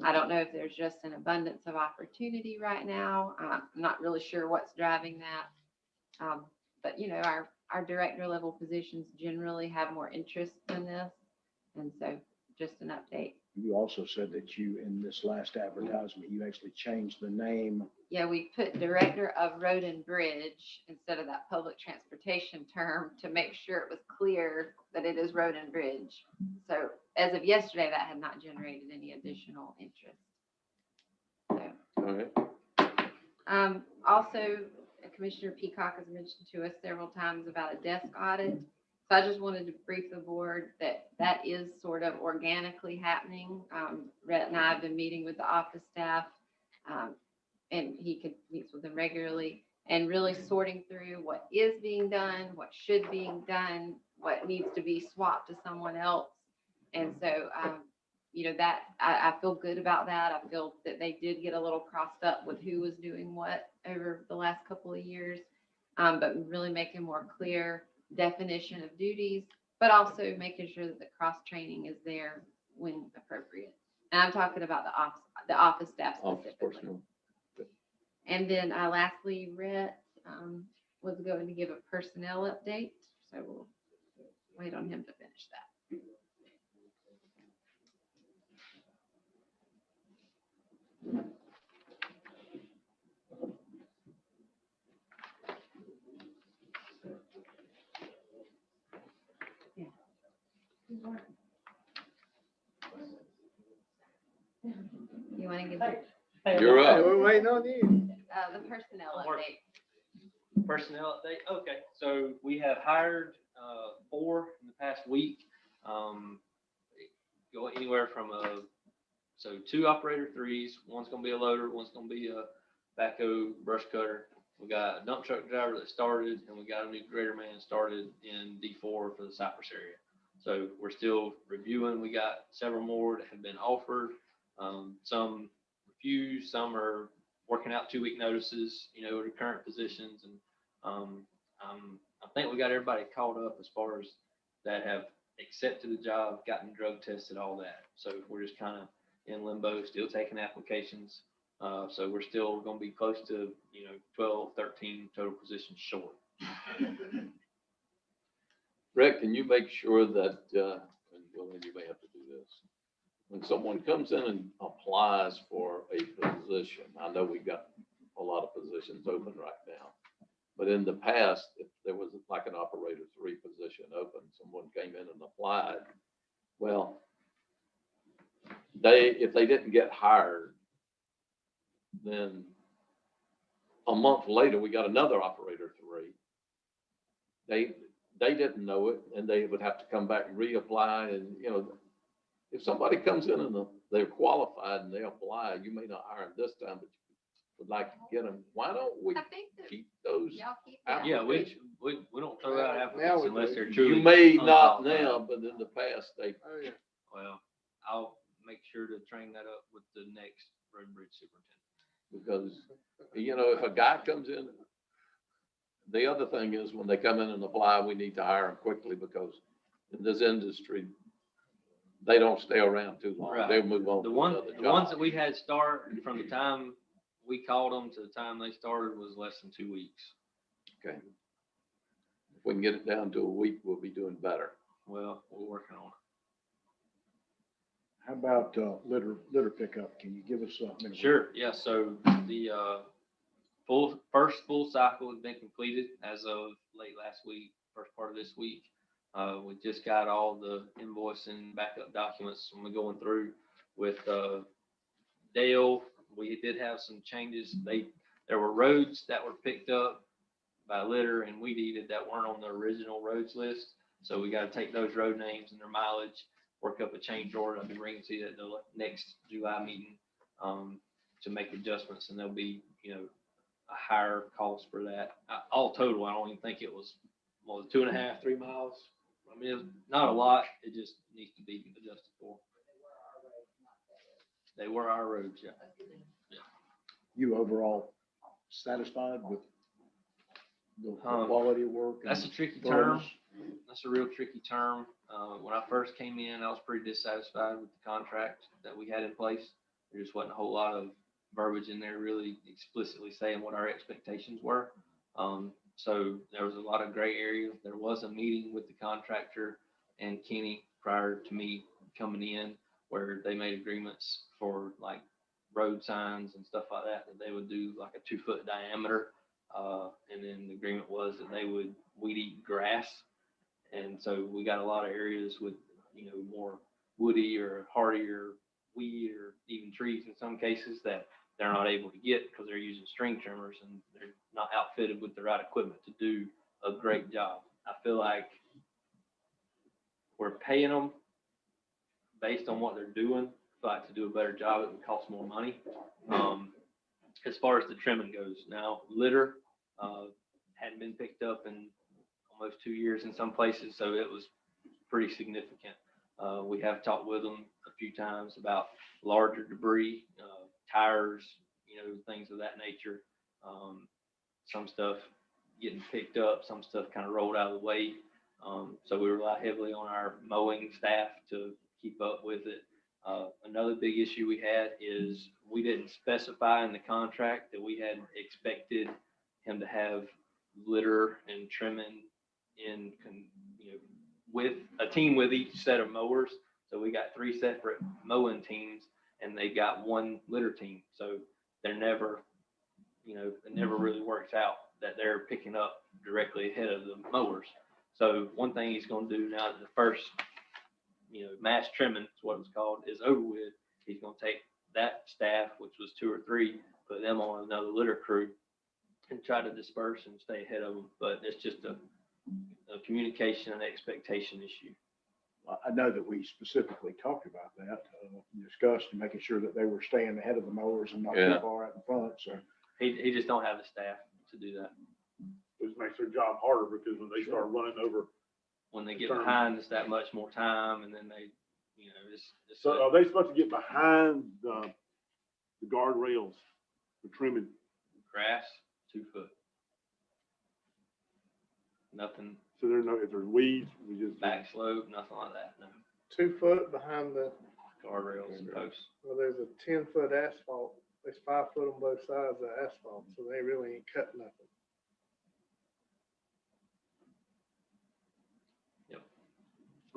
I don't know if there's just an abundance of opportunity right now. I'm not really sure what's driving that. But you know, our director level positions generally have more interest in this. And so just an update. You also said that you, in this last advertisement, you actually changed the name. Yeah, we put Director of Road and Bridge instead of that public transportation term to make sure it was clear that it is road and bridge. So as of yesterday, that had not generated any additional interest. So, All right. also, Commissioner Peacock has mentioned to us several times about a desk audit. So I just wanted to brief the board that that is sort of organically happening. Rhett and I have been meeting with the office staff, and he meets with them regularly, and really sorting through what is being done, what should be done, what needs to be swapped to someone else. And so, you know, that I feel good about that. I feel that they did get a little crossed up with who was doing what over the last couple of years, but really making more clear definition of duties, but also making sure that the cross training is there when appropriate. And I'm talking about the office staff Office specifically. personnel. And then lastly, Rhett was going to give a personnel update, so we'll wait on him to finish that. You want to give You're Hey, up. we're waiting on you. the personnel I'm working. update? Personnel update, okay, so we have hired 4 in the past week. Go anywhere from so 2 operator 3s, one's gonna be a loader, one's gonna be a backhoe brush cutter. We got a dump truck driver that started, and we got a new grader man started in D4 for the Cypress area. So we're still reviewing. We got several more that have been offered. Some refused, some are working out 2-week notices, to current positions. And I think we got everybody caught up as far as that have accepted the job, gotten drug tested, all that. So we're just kind of in limbo, still taking applications. So we're still going to be close to, 12, 13 total positions short. Rick, can you make sure that, and Julian, you may have to do this, when someone comes in and applies for a position, I know we've got a lot of positions open right now, but in the past, if there was like an operator 3 position open, someone came in and applied, well, if they didn't get hired, then a month later, we got another operator 3. They didn't know it, and they would have to come back and reapply. And, if somebody comes in and they're qualified and they apply, you may not hire them this time, but you would like to get them. Why don't we I think that keep those y'all keep that. Yeah, we don't throw out applicants we unless do. they're truly. You may not unqualified. now, but in the past, they, Oh, yeah. Well, I'll make sure to train that up with the next road and bridge superintendent. because, if a guy comes in, the other thing is when they come in and apply, we need to hire them quickly because in this industry, they don't stay around too long. Right. They'll move on The to ones another that job. we had start from the time we called them to the time they started was less than 2 weeks. Okay. If we can get it down to a week, we'll be doing better. Well, we're working on How about litter pickup? Can you give us something? it. Sure. Yeah. So the first full cycle has been completed as of late last week, first part of this week. We just got all the invoice and backup documents when we're going through with Dale. We did have some changes. There were roads that were picked up by litter and weed eated that weren't on the original roads list. So we got to take those road names and their mileage, work up a change order. I'll be bringing to you at the next July meeting to make adjustments, and there'll be, a higher cost for that. All total, I don't even think it was 2.5, 3 miles. I mean, it's not a lot. It just needs to be adjusted for. They were our roads, yeah. You overall satisfied with the quality of work? and That's a tricky thoroughness? term. That's a real tricky term. When I first came in, I was pretty dissatisfied with the contract that we had in place. There just wasn't a whole lot of verbiage in there really explicitly saying what our expectations were. So there was a lot of gray areas. There was a meeting with the contractor and Kenny prior to me coming in where they made agreements for like road signs and stuff like that they would do like a 2-foot diameter. And then the agreement was that they would weed eat grass. And so we got a lot of areas with, more woody or hardier weed or even trees in some cases that they're not able to get because they're using string trimmers and they're not outfitted with the right equipment to do a great job. I feel like we're paying them based on what they're doing. I feel like to do a better job, it would cost more money. As far as the trimming goes, now litter hadn't been picked up in almost 2 years in some places, so it was pretty significant. We have talked with them a few times about larger debris, tires, things of that nature. Some stuff getting picked up, some stuff kind of rolled out of the way. So we rely heavily on our mowing staff to keep up with it. Another big issue we had is we didn't specify in the contract that we had expected him to have litter and trimming in, with a team with each set of mowers. So we got 3 separate mowing teams and they got 1 litter team. So they're never, it never really works out that they're picking up directly ahead of the mowers. So one thing he's going to do now that the first, mass trimming is what it's called, is over with, he's going to take that staff, which was 2 or 3, put them on another litter crew and try to disperse and stay ahead of them. But it's just a communication and expectation issue. I know that we specifically talked about that, discussed and making sure that they were staying ahead of the mowers and not too Yeah. far out in front, so. He just don't have the staff to do that. Which makes their job harder because when they start running over. When they get Turn. behind, it's that much more time, and then they, it's So are they supposed to get behind the guardrails for trimming? grass, 2 foot. Nothing, So there's no, if there's weeds, we just. back slope, nothing like that, no. 2 foot behind the, Guardrails and posts. well, there's a 10-foot asphalt. There's 5 foot on both sides of asphalt, so they really ain't cutting nothing.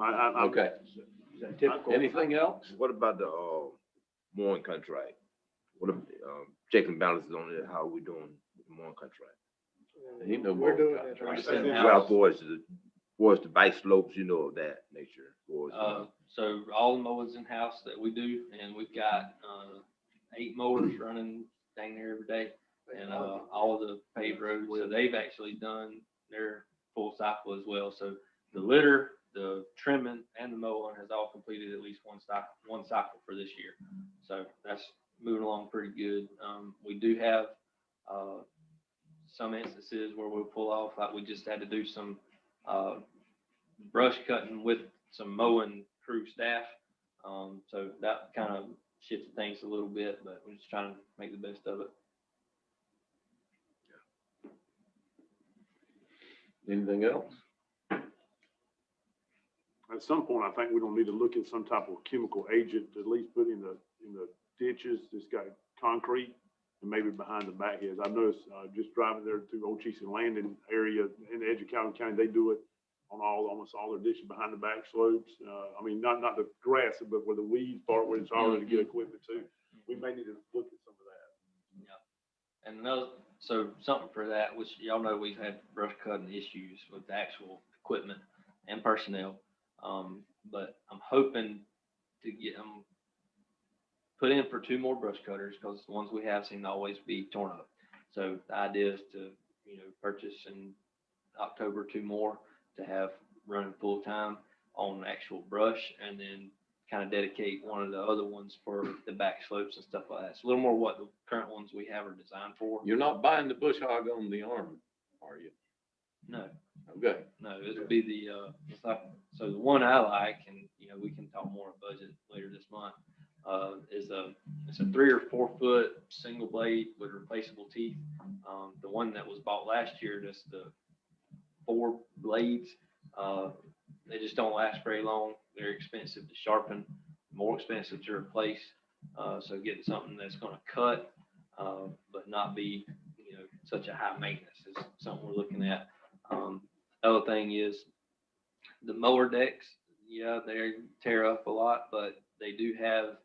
Okay. Is that typical? Anything else? What about the, mowing contract? What, check and balances on it, how are we doing with the mowing contract? Ain't no We're more doing contract. it right Just in now. house. Well, towards the bike slopes, you know, of that nature. towards, So all the mowings in-house that we do, and we've got, 8 mowers running dang near every day. And, all of the paved roads, so they've actually done their full cycle as well. So the litter, the trimming, and the mowing has all completed at least one cycle for this year. So that's moving along pretty good. We do have, some instances where we'll pull off, like we just had to do some, brush cutting with some mowing crew staff. So that kind of shifted things a little bit, but we're just trying to make the best of it. Anything else? At some point, I think we don't need to look at some type of chemical agent to at least put in the ditches that's got concrete and maybe behind the back heads. I've noticed, just driving there to Old Chiefs Landing area in the edge of Calhoun County, they do it on almost all their ditches behind the back slopes. I mean, not the grass, but where the weeds part, where it's already good equipment too. We may need to look at some of that. Yeah. And another, so something for that, which y'all know we've had brush cutting issues with the actual equipment and personnel. But I'm hoping to get them put in for 2 more brush cutters, because the ones we have seem to always be torn up. So the idea is to, purchase in October 2 more to have running full time on actual brush, and then kind of dedicate one of the other ones for the back slopes and stuff like that. It's a little more what the current ones we have are designed for. You're not buying the bush hog on the arm, are you? No, Okay. no, it'll be the, it's like, so the one I like, and, we can talk more budget later this month, it's a 3 or 4 foot single blade with replaceable teeth. The one that was bought last year, just the 4 blades, they just don't last very long. They're expensive to sharpen, more expensive to replace. So getting something that's going to cut, but not be, such a high maintenance is something we're looking at. Other thing is the mower decks. Yeah, they tear up a lot, but they do have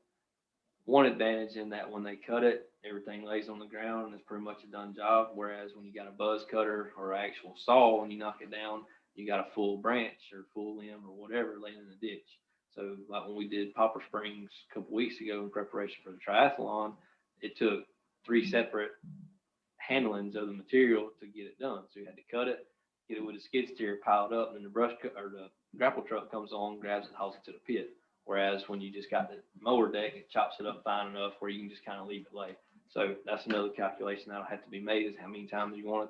one advantage in that when they cut it, everything lays on the ground and it's pretty much a done job. Whereas when you got a buzz cutter or actual saw and you knock it down, you got a full branch or full limb or whatever laying in the ditch. So like when we did Popper Springs a couple weeks ago in preparation for the triathlon, it took 3 separate handlings of the material to get it done. So you had to cut it, get it with a skid steer piled up, and then the brush cut or the grapple truck comes on, grabs it, and hauls it to the pit. Whereas when you just got the mower deck, it chops it up fine enough where you can just kind of leave it lay. So that's another calculation that'll have to be made, is how many times you want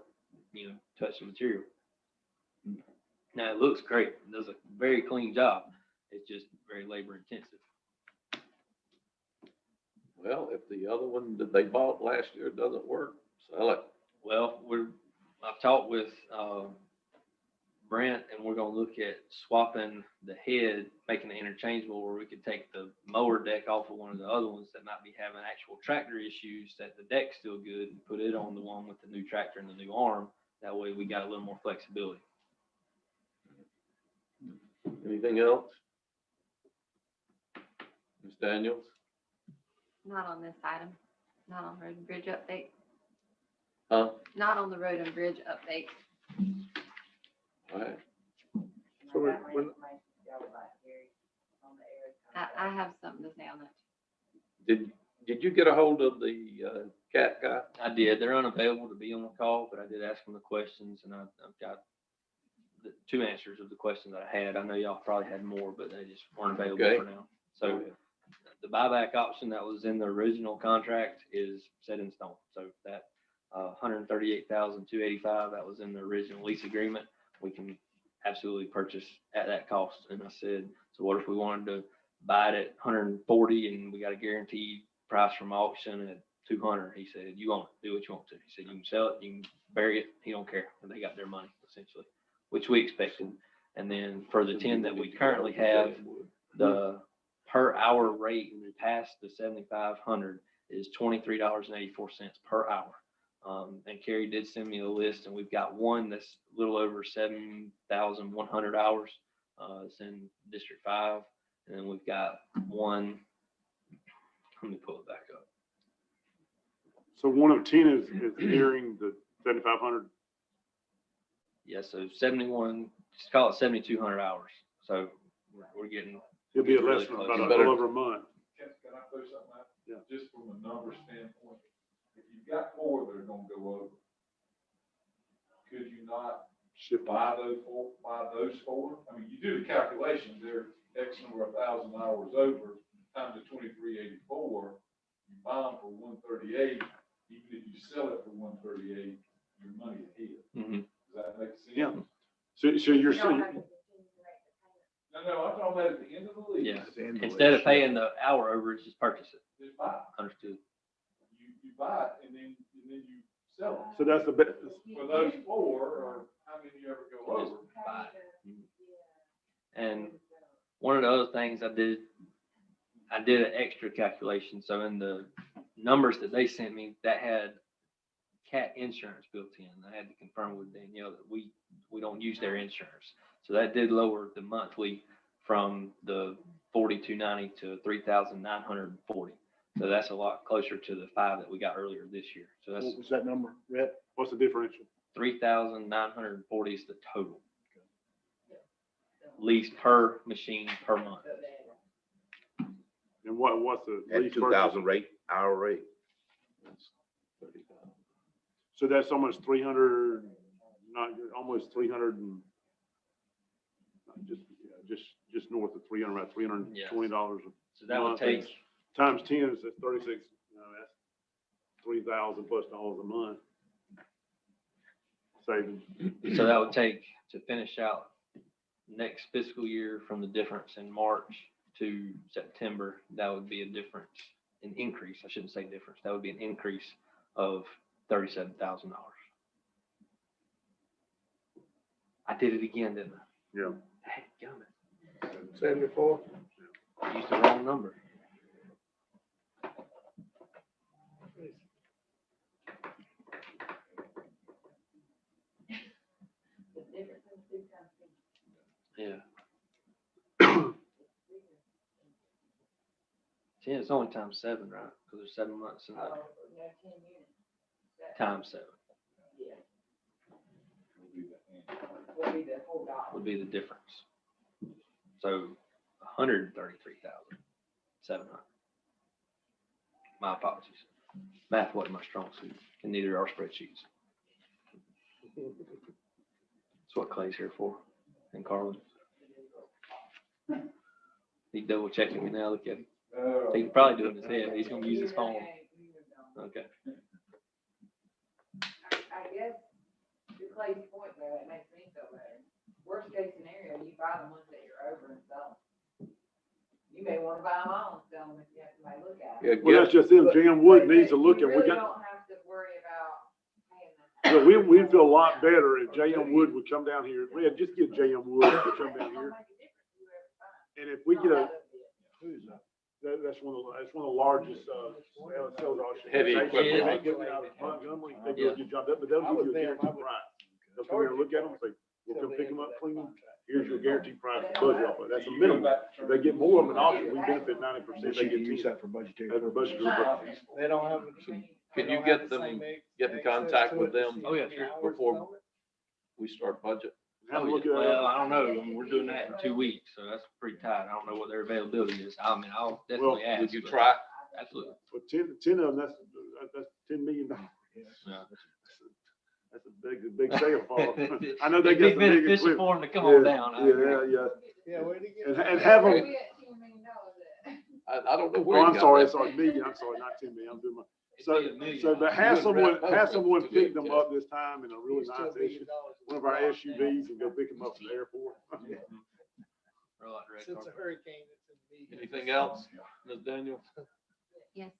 to, touch the material. Now it looks great. It does a very clean job. It's just very labor intensive. Well, if the other one that they bought last year doesn't work, sell it. Well, I've talked with Brent, and we're gonna look at swapping the head, making it interchangeable, where we could take the mower deck off of one of the other ones that might be having actual tractor issues, that the deck's still good, and put it on the one with the new tractor and the new arm. That way we got a little more flexibility. Anything else? Ms. Daniels? Not on this item, not on road and bridge update, Huh? not on the road and bridge update. All right. So when I have something to say on that. Did you get a hold of the cat guy? I did. They're unavailable to be on the call, but I did ask them the questions, and I've got the two answers of the questions that I had. I know y'all probably had more, but they just weren't available Okay. for now. So the buyback option that was in the original contract is set in stone. So that $138,285 that was in the original lease agreement, we can absolutely purchase at that cost. And I said, so what if we wanted to buy it at 140 and we got a guaranteed price from auction at 200? He said, you own it, do what you want to. He said, you can sell it, you can bury it, he don't care. And they got their money essentially, which we expected. And then for the 10 that we currently have, the per hour rate past the 7,500 is $23.84 per hour. And Carrie did send me a list, and we've got one that's a little over 7,100 hours. It's in District 5. And then we've got one, let me pull it back up. So one of 10 is nearing the 7,500. Yeah, so 71, just call it 7,200 hours. So we're getting. It'll be really less than close. about a Better. little over a month. Can I throw something out? Yeah. Just from a number standpoint, if you've got 4 that are gonna go over, could you not Shift. buy those 4? I mean, you do the calculation, they're X number of 1,000 hours over, times the 2384, you buy them for 138, even if you sell it for 138, your money is here. Mhm. Does that make sense? Yeah. So you're saying, No, I'm talking about at the end of the lease. Yeah. Instead of paying the hour overage, just purchase it. Just buy it. Understood. You buy it and then you sell it. so that's the best. For those 4, or how many you ever go Just over? buy it. And one of the other things I did an extra calculation. So in the numbers that they sent me, that had cat insurance built in. I had to confirm with Danielle that we don't use their insurance. So that did lower the monthly from the $4,290 to $3,940. So that's a lot closer to the 5 that we got earlier this year. So that's What was that number, Rhett? What's the differential? 3,940 is the total. Lease per machine per month. And what's the At lease 2,000 rate, hour rate. So that's almost 300, almost 300 and just north of 300, about $320. So that would take, Times 10 is that's 36. That's $3,000 plus dollars a month savings. so that would take to finish out next fiscal year from the difference in March to September, that would be a difference, an increase. I shouldn't say difference. That would be an increase of $37,000. I did it again, didn't I? Yeah. Dadgummit. 74. I used the wrong number. Yeah. Yeah, it's only times 7, right? Because there's 7 months in that. Times 7 would be the difference. So 133,700. My apologies. Math wasn't my strong suit, and neither are spreadsheets. That's what Clay's here for, and Carlin. He's double checking me now. Look at him. He can probably do it in his head. He's gonna use his phone. Okay. I guess to Clay's point though, it makes me feel better. Worst case scenario, you buy the ones that you're over and sell them. You may wanna buy them all and sell them if you have somebody look at Yeah, them. Well, that's just them. Jan Wood needs to look You at, we really got, don't have to worry about paying them. well, we'd feel a lot better if J.M. Wood would come down here. Yeah, just get J.M. Wood to come down here. And if we get that's one of the largest, sales auctions. Heavy equipment. They give it out of Montgomery, they do a good job, but they'll give you a guaranteed price. They'll come here and look at them and say, we'll come pick them up, clean them. Here's your guaranteed price to budget off of. That's a minimum. If they get more of them in auction, we benefit 90%. They You get can use 10. that for budgetary. That's for budgetary purposes. They don't have. Can you get in contact with them? Oh, yeah, sure. Before we start budget? Have a look at that. Well, I don't know. I mean, we're doing that in 2 weeks, so that's pretty tight. I don't know what their availability is. I mean, I'll definitely ask. Would you but- try? Absolutely. But 10 of them, that's $10 million. Yeah. That's a big sale for them. I know they It'd get be some big beneficial equipment. for them to come on down. I agree. Yeah. Yeah, where'd he get? And have them, I don't know where. oh, you I'm got sorry, that. sorry, million, I'm sorry, not 10 million, I'm doing my. It'd So, be $1 million. so, but You have wouldn't wrap someone, both have of someone them pick together. them up this time in a really nice issue. One of our SUVs and go pick them up from the airport. Or like red Since a carpet. hurricane, it's in the. Anything else, Ms. Daniel? Yes.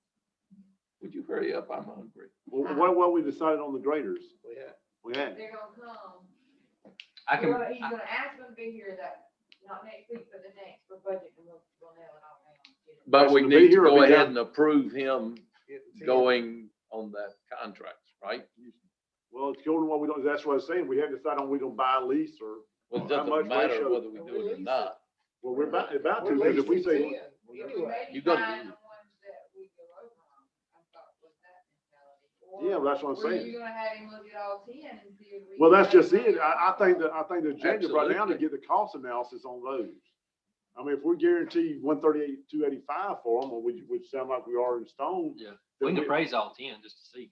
Would you hurry up? I'm hungry. Well, what we decided on the graders? We had. We had. They're gonna come. I can, He's gonna ask them to be here that, not next week, but the next for budget, and we'll nail it all down. But we Question to be need to here or go be ahead done? and approve him Get going on that contract, right? Well, it's going to what we don't, that's what I was saying, we haven't decided on we gonna buy a lease or, Well, it How much doesn't matter ratio? whether we do it or not. well, we're about to, We're because if we leasing say, 10 anyway. You gonna- Find the ones that we go over on, I thought was that mentality. yeah, Or that's what I'm were saying. you gonna have him look at all 10 and see if we? Well, that's can just make it. money I on think all? the agenda right now to Absolutely. get the cost analysis on those. I mean, if we guarantee 138, 285 for them, which sound like we are in stone. Yeah. then we can appraise all 10 just to see.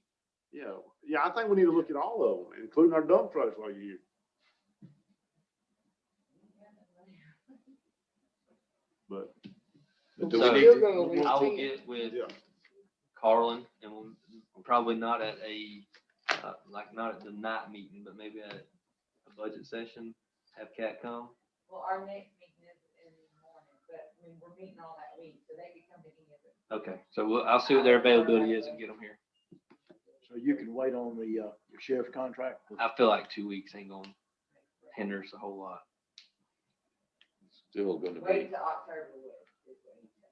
Yeah, I think we need to look at all of them, including our dump trucks while you're here. But, But do So, we need Still to- gonna lease I will 10. get with yeah, Carlin and we'll probably not at a, like not at the night meeting, but maybe at a budget session, have Cat come. Well, our next meeting is in the morning, but I mean, we're meeting all that week, so they can come to any of it. Okay, so I'll see what their availability is and get them here. So you can wait on the, your sheriff's contract? I feel like 2 weeks ain't gonna hinder us a whole lot. Still gonna Wait be, till October with.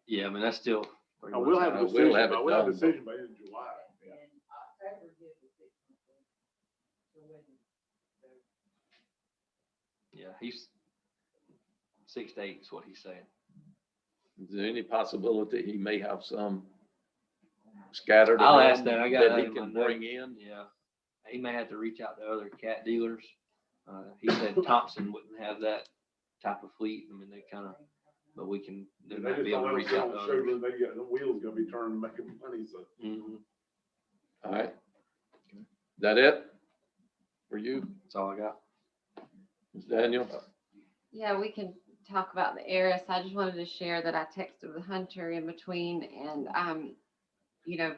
Yeah, I mean, that's still. pretty and we'll much have a out. we'll decision, have it by- we'll have a done. decision by end of July. And October gives us 6 months. So when, Yeah, he's 6 to 8 is what he's saying. is there any possibility he may have some scattered I'll around ask that. I got that that he in my can notes. bring in? Yeah, he may have to reach out to other cat dealers. He said Thompson wouldn't have that type of fleet. I mean, they kind of, but we can, they They might just be able don't to let reach them out sit to on the others. showroom, they got, the wheels gonna be turning, making money, so. Mhm. All right. That it for you, That's all I got. Ms. Daniel? Yeah, we can talk about the heiress. I just wanted to share that I texted with Hunter in between and, you know,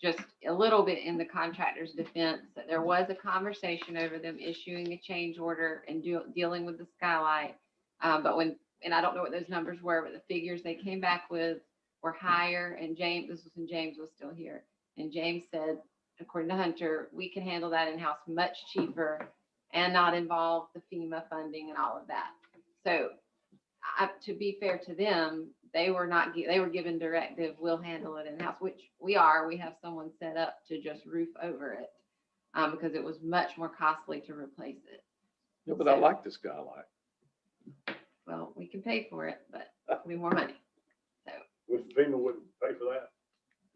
just a little bit in the contractor's defense, that there was a conversation over them issuing a change order and dealing with the skylight. But when, and I don't know what those numbers were, but the figures they came back with were higher, and James, this was when James was still here. And James said, according to Hunter, we can handle that in-house much cheaper and not involve the FEMA funding and all of that. So to be fair to them, they were not, they were given directive, we'll handle it in-house, which we are. We have someone set up to just roof over it because it was much more costly to replace it. Yeah, but I like the skylight. Well, we can pay for it, but it'll be more money. Which FEMA wouldn't pay for that.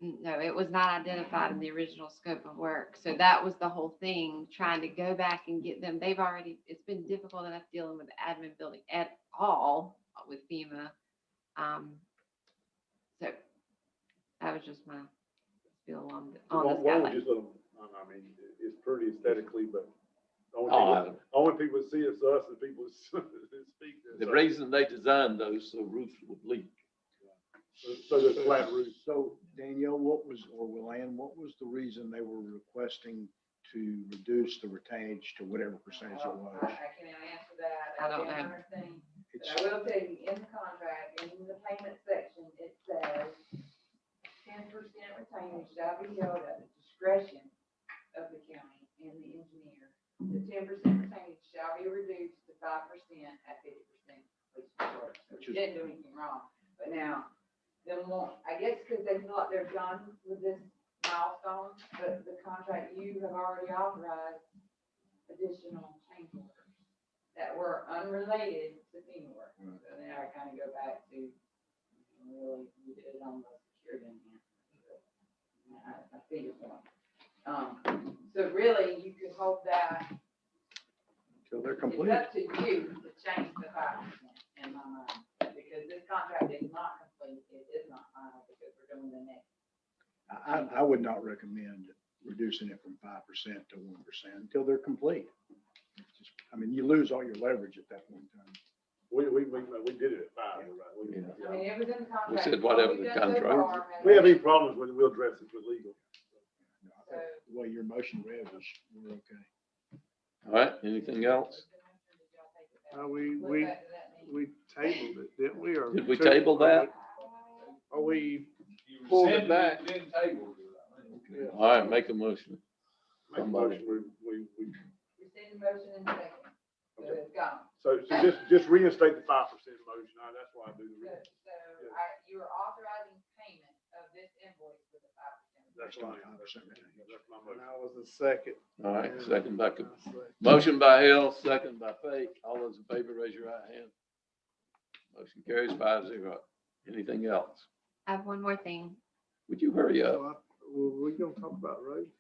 No, it was not identified in the original scope of work. So that was the whole thing, trying to go back and get them. They've already, it's been difficult enough dealing with the admin building at all with FEMA. So that was just my spiel on the Why don't we skylight. just let them, I mean, it's pretty aesthetically, but Oh, only people that see it's us and people that speak. the reason they designed those so roofs would leak. So the flat roof. So Danielle, what was, or Willan, what was the reason they were requesting to reduce the retainage to whatever percentage it was? I can't answer that. I don't can't know. understand. But It's, I will tell you, in the contract, in the payment section, it says 10% retainage shall be held at the discretion of the county and the engineer. The 10% retainage shall be reduced to 5% at 50% completion of work. So Which we is- didn't do anything wrong. But now, them want, I guess because they feel like they're done with this milestone, but the contract, you have already authorized additional change orders that were unrelated to FEMA work. So now I kind of go back to, really, we did it on the security enhancement. I see your point. So really, you could hold that, so they're it's complete. up to you to change the 5% in my mind. Because this contract is not complete, it is not final because we're doing the next. I would not recommend reducing it from 5% to 1% until they're complete. It's just, I mean, you lose all your leverage at that point in time. We did it at 5, you're right. Yeah. I mean, it was in the contract. We said whatever What we've the done so contract. far has- We have any problems with it, we'll address it with legal. I think the way your motion read was, we're okay. All right, anything else? We tabled it, didn't we? Or Did we table that? Are we, You Pulled it rescinded back. Then tabled it, I think. Yeah. All right, make a motion. Make a Somebody. motion, we, Rescind the motion in second. So Okay. it's gone. so just reinstate the 5% motion, that's why I do the. You are authorizing payment of this invoice with a 5%. That's right. That's my and motion. I was the second. All right, second by, And I said- motion by Hill, second by Fake. All those in favor, raise your right hand. Motion carries 5-0. Anything else? I have one more thing. Would you hurry up? So we gonna talk about roads,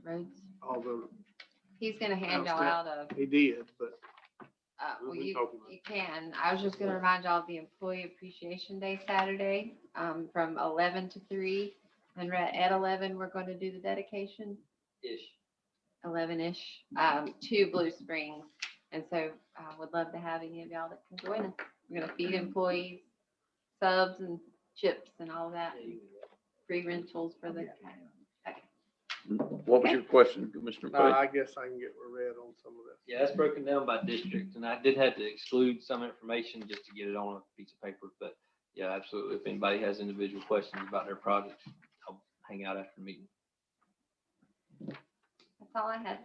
Roads. although He's gonna hand y'all out a, he did, but well, What are we you, talking about? you can. I was just gonna remind y'all of the Employee Appreciation Day Saturday, from 11 to 3. And at 11, we're gonna do the dedication, Ish. 11-ish, to Blue Springs. And so I would love to have any of y'all that can join us. We're gonna feed employees subs and chips and all of that, free rentals for the county. What was your question, Commissioner Fake? I guess I can get read on some of this. Yeah, that's broken down by district, and I did have to exclude some information just to get it on a piece of paper, but yeah, absolutely. If anybody has individual questions about their projects, I'll hang out after the meeting. That's all I had.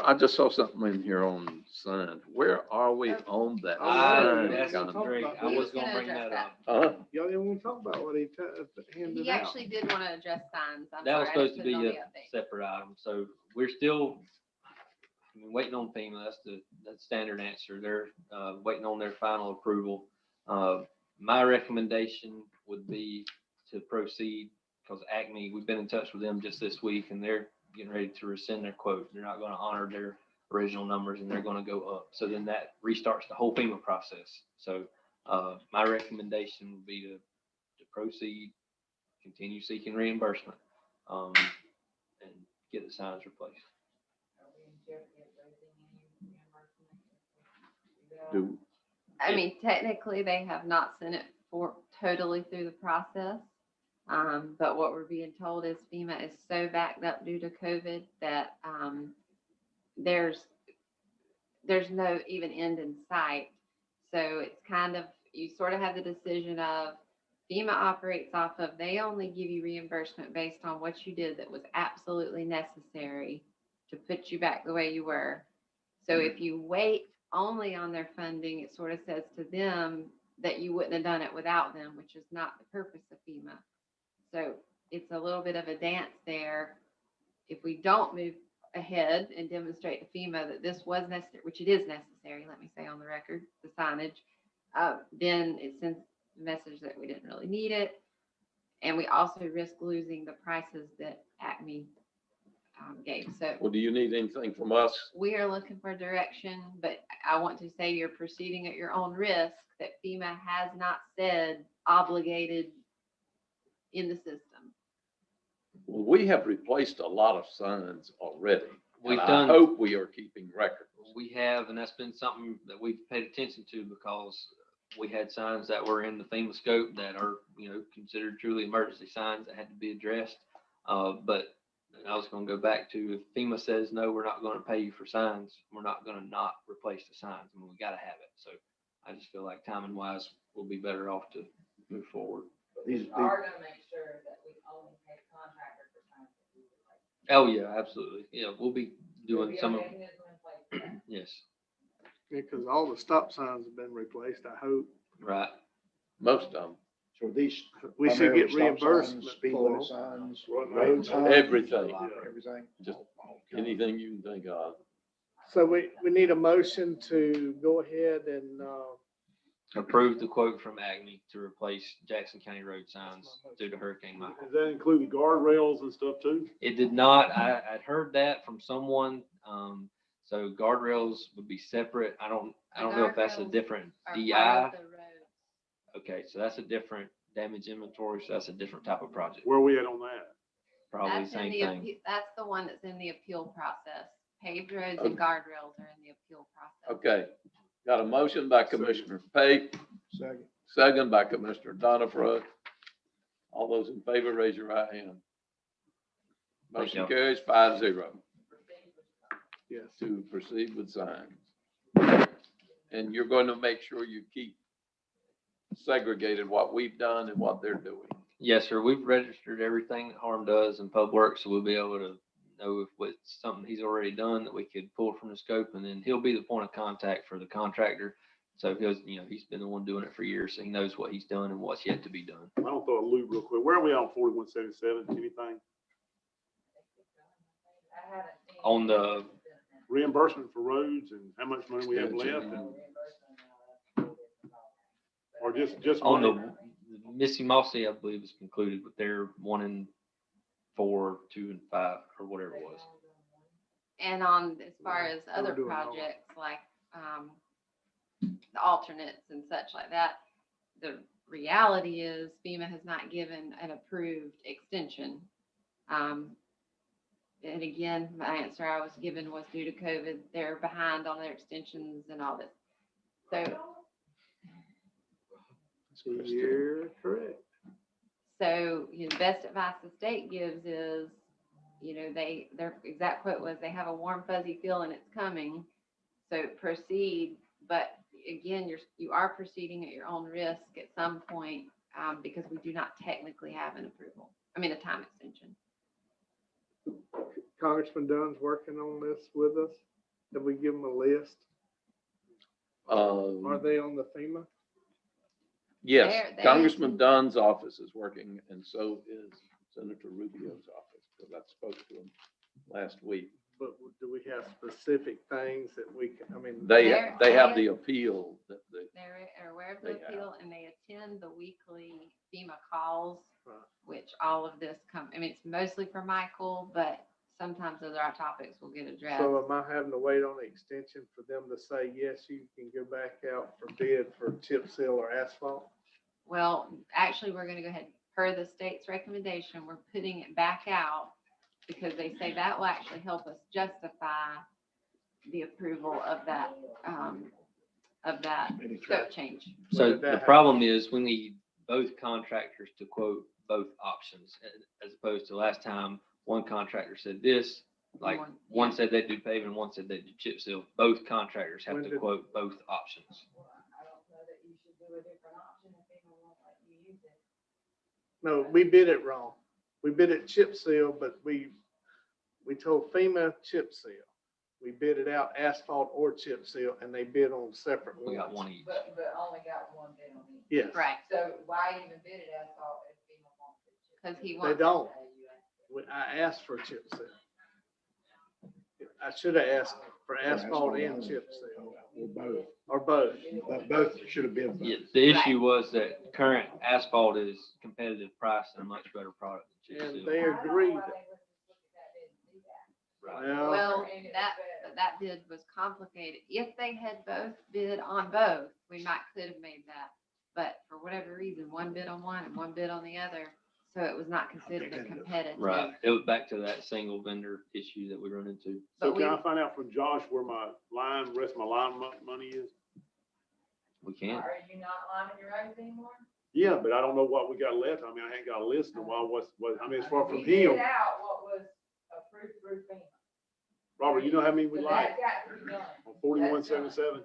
I just saw something in here on signs. Where are we on that? That's sign contract? great. I was gonna bring that up. Y'all didn't want to talk about what he handed He out. actually did want to address signs. I'm That was sorry, I supposed to put it be on the a update. separate item, so we're still, waiting on FEMA. That's the standard answer. They're, waiting on their final approval. My recommendation would be to proceed, because Acme, we've been in touch with them just this week, and they're getting ready to rescind their quote. They're not gonna honor their original numbers, and they're gonna go up. So then that restarts the whole FEMA process. So, my recommendation would be to proceed, continue seeking reimbursement, and get the signs replaced. Do, I mean, technically, they have not sent it for totally through the process. But what we're being told is FEMA is so backed up due to COVID that, there's no even end in sight. So it's kind of, you sort of have the decision of FEMA operates off of, they only give you reimbursement based on what you did that was absolutely necessary to put you back the way you were. So if you wait only on their funding, it sort of says to them that you wouldn't have done it without them, which is not the purpose of FEMA. So it's a little bit of a dance there. If we don't move ahead and demonstrate to FEMA that this was necessary, which it is necessary, let me say on the record, the signage, then it sends the message that we didn't really need it. And we also risk losing the prices that Acme gave. So well, do you need anything from us? we are looking for direction, but I want to say you're proceeding at your own risk, that FEMA has not said obligated in the system. Well, we have replaced a lot of signs already. We've and done- I hope we are keeping records. We have, and that's been something that we've paid attention to, because we had signs that were in the FEMA scope that are, considered truly emergency signs that had to be addressed. But I was gonna go back to, if FEMA says, no, we're not gonna pay you for signs, we're not gonna not replace the signs. I mean, we gotta have it. So I just feel like timing wise, we'll be better off to move forward. These, Are gonna make sure that we only pay contractor for signs that we would like. Oh, yeah, absolutely. Yeah, we'll be doing There'll some be of, a mechanism in place for that. yes, Because all the stop signs have been replaced, I hope. right. Most of them, so these. We should primarily get stop signs, reimbursement Speed for limit them. signs, Right, road right. signs. Everything. Everything. Just Okay. anything you can think of. So we need a motion to go ahead and, Approve the quote from Acme to replace Jackson County road signs due to Hurricane Michael. Does that include the guardrails and stuff too? It did not. I'd heard that from someone. So guardrails would be separate. I don't know if that's a Guardrails different Are DI. part of the road. Okay, so that's a different damage inventory. So that's a different type of project. Where are we at on that? probably the That's in same the, thing. that's the one that's in the appeal process. Paved roads and Okay. guardrails are in the appeal process. Okay, got a motion by Commissioner Pate, Second. second by Commissioner Donifred. All those in favor, raise your right hand. Thank Motion you. carries 5-0 Yes. to proceed with signs. And you're going to make sure you keep segregated what we've done and what they're doing. Yes, sir. We've registered everything that Harm does in PubWorks, so we'll be able to know if it's something he's already done that we could pull from the scope, and then he'll be the point of contact for the contractor. So he's been the one doing it for years, so he knows what he's done and what's yet to be done. I don't throw a loop real quick. Where are we on 4177? Anything? On the, Reimbursement for roads and how much money we have left and, or just on money? the Missy Mossy, I believe is concluded, but they're 1 and 4, 2 and 5, or whatever it was. And on, as far as We're other doing all- projects like, the alternates and such like that, the reality is FEMA has not given an approved extension. And again, my answer I was given was due to COVID. They're behind on their extensions and all this. So You're correct. So, the best advice the state gives is, their exact quote was, they have a warm fuzzy feeling it's coming. So proceed, but again, you are proceeding at your own risk at some point, because we do not technically have an approval. I mean, a time extension. Congressman Dunn's working on this with us. Have we give him a list? Are they on the FEMA? Yes, They're- Congressman Dunn's office is working, and so is Senator Rubio's office, because I spoke to him last week. But do we have specific things that we can, I mean? They They're- have the appeal that they, They're aware of They the have. appeal, and they attend the weekly FEMA calls, Right. which all of this it's mostly for Michael, but sometimes other topics will get addressed. So am I having to wait on the extension for them to say, yes, you can go back out for bid for chip seal or asphalt? Well, actually, we're gonna go ahead, per the state's recommendation, we're putting it back out because they say that will actually help us justify the approval of that scope change. So When did that the happen? problem is we need both contractors to quote both options, as opposed to last time, one contractor said this, like one said they'd do paving, one said they'd do chip seal. Both contractors have When to did- quote both options. No, we bid it wrong. We bid it chip seal, but we told FEMA chip seal. We bid it out asphalt or chip seal, and they bid on separate ones. We got one each. But only got one bid on each. Yes. Right, So why even bid it asphalt if FEMA wants it? because he They wants. don't. I asked for chip seal. I should have asked for asphalt and chip seal, Or both. or both. But both should have been both. Yeah, the issue was that current asphalt is competitive price and a much better product than chip And seal. they agreed. Well, Well, that bid was complicated. If they had both bid on both, we could have made that. But for whatever reason, one bid on one and one bid on the other, so it was not considered a competitive. Right. It was back to that single vendor issue that we run into. So But can we- I find out from Josh where my rest of my line money is? We can't. Are you not lining your roads anymore? Yeah, but I don't know what we got left. I mean, I ain't got a list in a while. I mean, as far from We bid him, out what was approved through FEMA. Robert, you know how many we So like that got to be done. on 4177?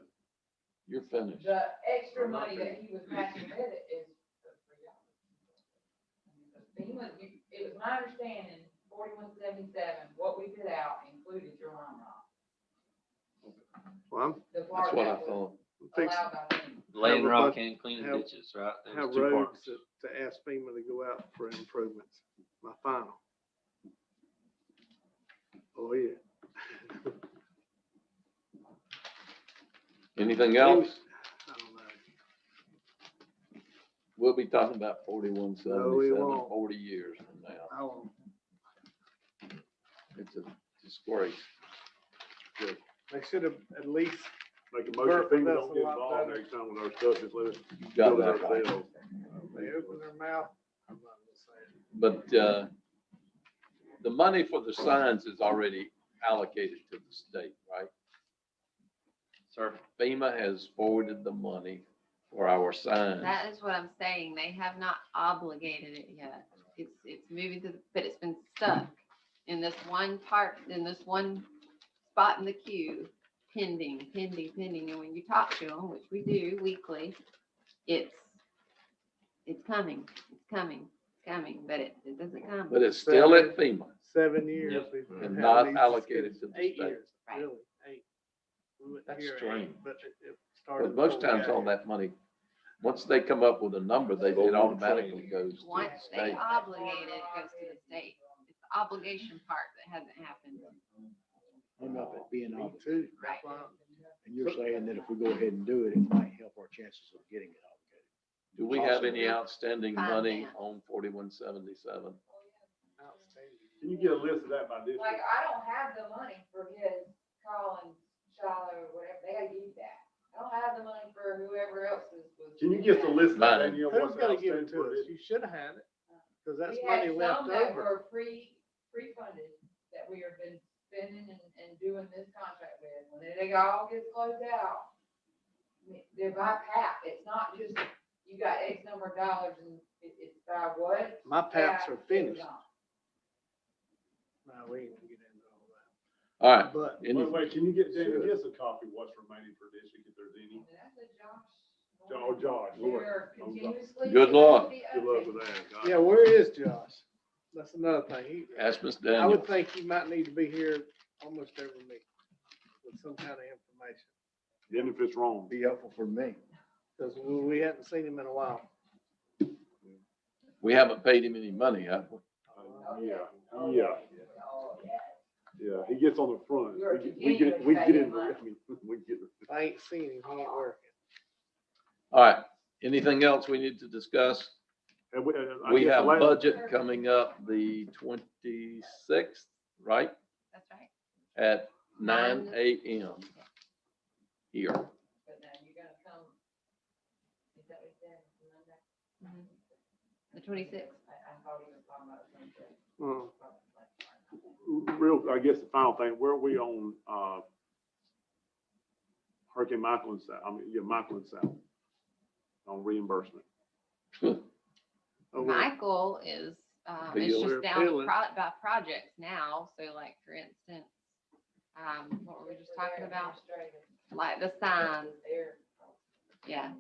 you're finished. The extra money that he was passing with it is for y'all. FEMA, it was my understanding, 4177, what we bid out included your line rock. well, The That's part what I that was thought. I'm fixing allowed by FEMA. Laying Have a rock bu- and cleaning have- ditches, right? There have was two roads parts. to ask FEMA to go out for improvements. My final. Oh, yeah. Anything else? I don't know. We'll be talking about No, 4177, we won't. 40 years from now. I won't. It's a disgrace. They should have at least, Make a motion, Work with FEMA us don't a get lot involved better. next time with our stuff, just let us You do got it that right. ourselves. they open their mouth. I'm not gonna say it. But the money for the signs is already allocated to the state, right? Sir, FEMA has forwarded the money for our signs. That is what I'm saying. They have not obligated it yet. It's moving to, but it's been stuck in this one part, in this one spot in the queue, pending. And when you talk to them, which we do weekly, it's coming, but it doesn't come. But it's still at FEMA. 7 years. Yep. we've been And having not these allocated discussions. to the 8 state. years, Right. really, 8. We went That's here 8, strange. but it started. But most before we times got all here. that money, once they come up with a number, it automatically goes to the Once they state. obligate it, it goes to the state. It's the obligation part that hasn't happened. Enough it being Me obligated. too. Right. That's why- And you're saying that if we go ahead and do it, it might help our chances of getting it obligated. Do we have any outstanding Finance. money on 4177? Outstanding. Can you get a list of that by district? Like, I don't have the money for his Collins, Shiloh, whatever, they gotta use that. I don't have the money for whoever else's was. Can you get the list of that, Mine. Danielle, Who's what's gonna give it outstanding to for us? this? You should have had it, because that's We money had left some that over. were pre-funded, that we have been spending and doing this contract with. When it all gets closed out, they're by PAP. It's not just, you got X number of dollars and it's by what? My PAPs are PAP, finished. it's on. No, we ain't gonna get into all All right, that. But any, Wait, can you get, Daniel, get us a copy of what's remaining for district if there's any? And that's a Josh. Oh, Josh, Lord. They're continuously. Good luck. Good luck with that. God. yeah, where is Josh? That's another thing. ask Ms. I Daniel. would think he might need to be here almost every meeting with some kind of information, Then if it's wrong. Be helpful for me. because we hadn't seen him in a while. We haven't paid him any money, have we? Yeah. Oh, Yeah, he gets on the front. You're We get in, continuing I to mean, we get. I ain't seen him, he ain't working. All right, anything else we need to discuss? And I We guess the have last- budget coming up the 26th, right? That's right. At 9 9 a.m. here. But now you're gonna come. Is that what you said? Monday? The 26th. I thought he was talking about Sunday. Real, I guess the final thing, where are we on, Hurricane Michael and South, Michael and South on reimbursement? Michael is, it's Bill. just down Billing. by projects now. So like, for instance, what were we just talking about? Like the signs. Yeah.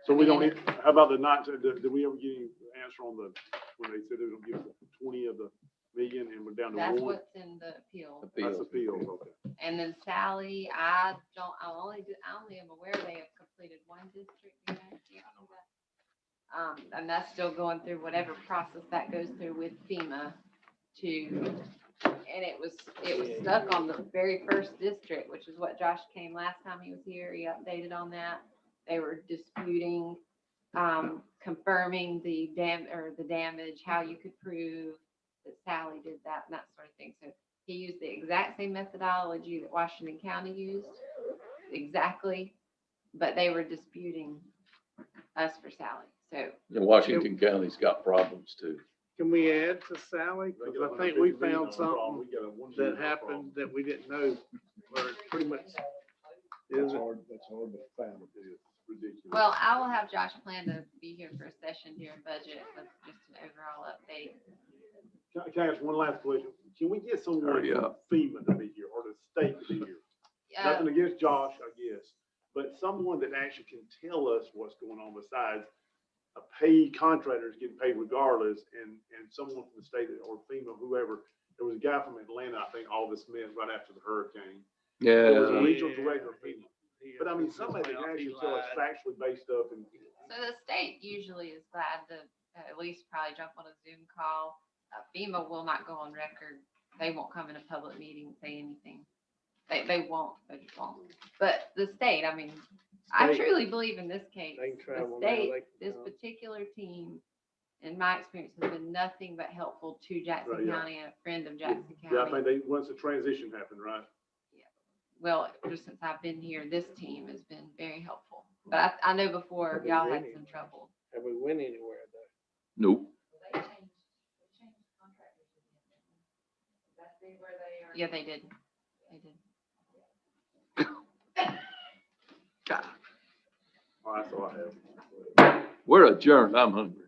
So we don't, how about the night, did we ever get any answer on the, when they said they were gonna give 20 of the million and we're down to That's 1? what's in the appeal. That's appeal, okay. And then Sally, I only am aware they have completed one district. You know, do you know that? And that's still going through whatever process that goes through with FEMA and it was stuck on the very first district, which is what Josh came last time he was here. He updated on that. They were disputing, confirming the damage, how you could prove that Sally did that and that sort of thing. So he used the exact same methodology that Washington County used, exactly, but they were disputing us for Sally. So Washington County's got problems too. Can we add to Sally? Because I think we found something that happened that we didn't know, or pretty much. That's hard to find. Ridiculous. well, I will have Josh plan to be here for a session during budget with just an overall update. Can I ask one last question? Can we get someone Hurry from up. FEMA to be here or the state to be here? Nothing against Josh, I guess, but someone that actually can tell us what's going on besides a paid contractor is getting paid regardless and someone from the state or FEMA, whoever. There was a guy from Atlanta, I think, Alden Smith, right after the hurricane. He was a Yeah, regional director of FEMA. But I mean, somebody that can actually tell us factually based stuff and. So the state usually is glad to at least probably jump on a Zoom call. FEMA will not go on record. They won't come in a public meeting and say anything. They won't, they just won't. But the state, I mean, I State. truly believe in this case, They can the travel now, state, they can this come. particular team, in my experience, has been nothing but helpful to Jackson Right, yeah. County and a friend of Jackson Yeah, I County. think once the transition happened, right? Well, just since I've been here, this team has been very helpful. But I know before Have they y'all had really? some trouble. Have we went anywhere though? nope. They changed contractors again. see where they are? Yeah, they did. They did. God, All right, that's all I have. we're adjourned. I'm hungry.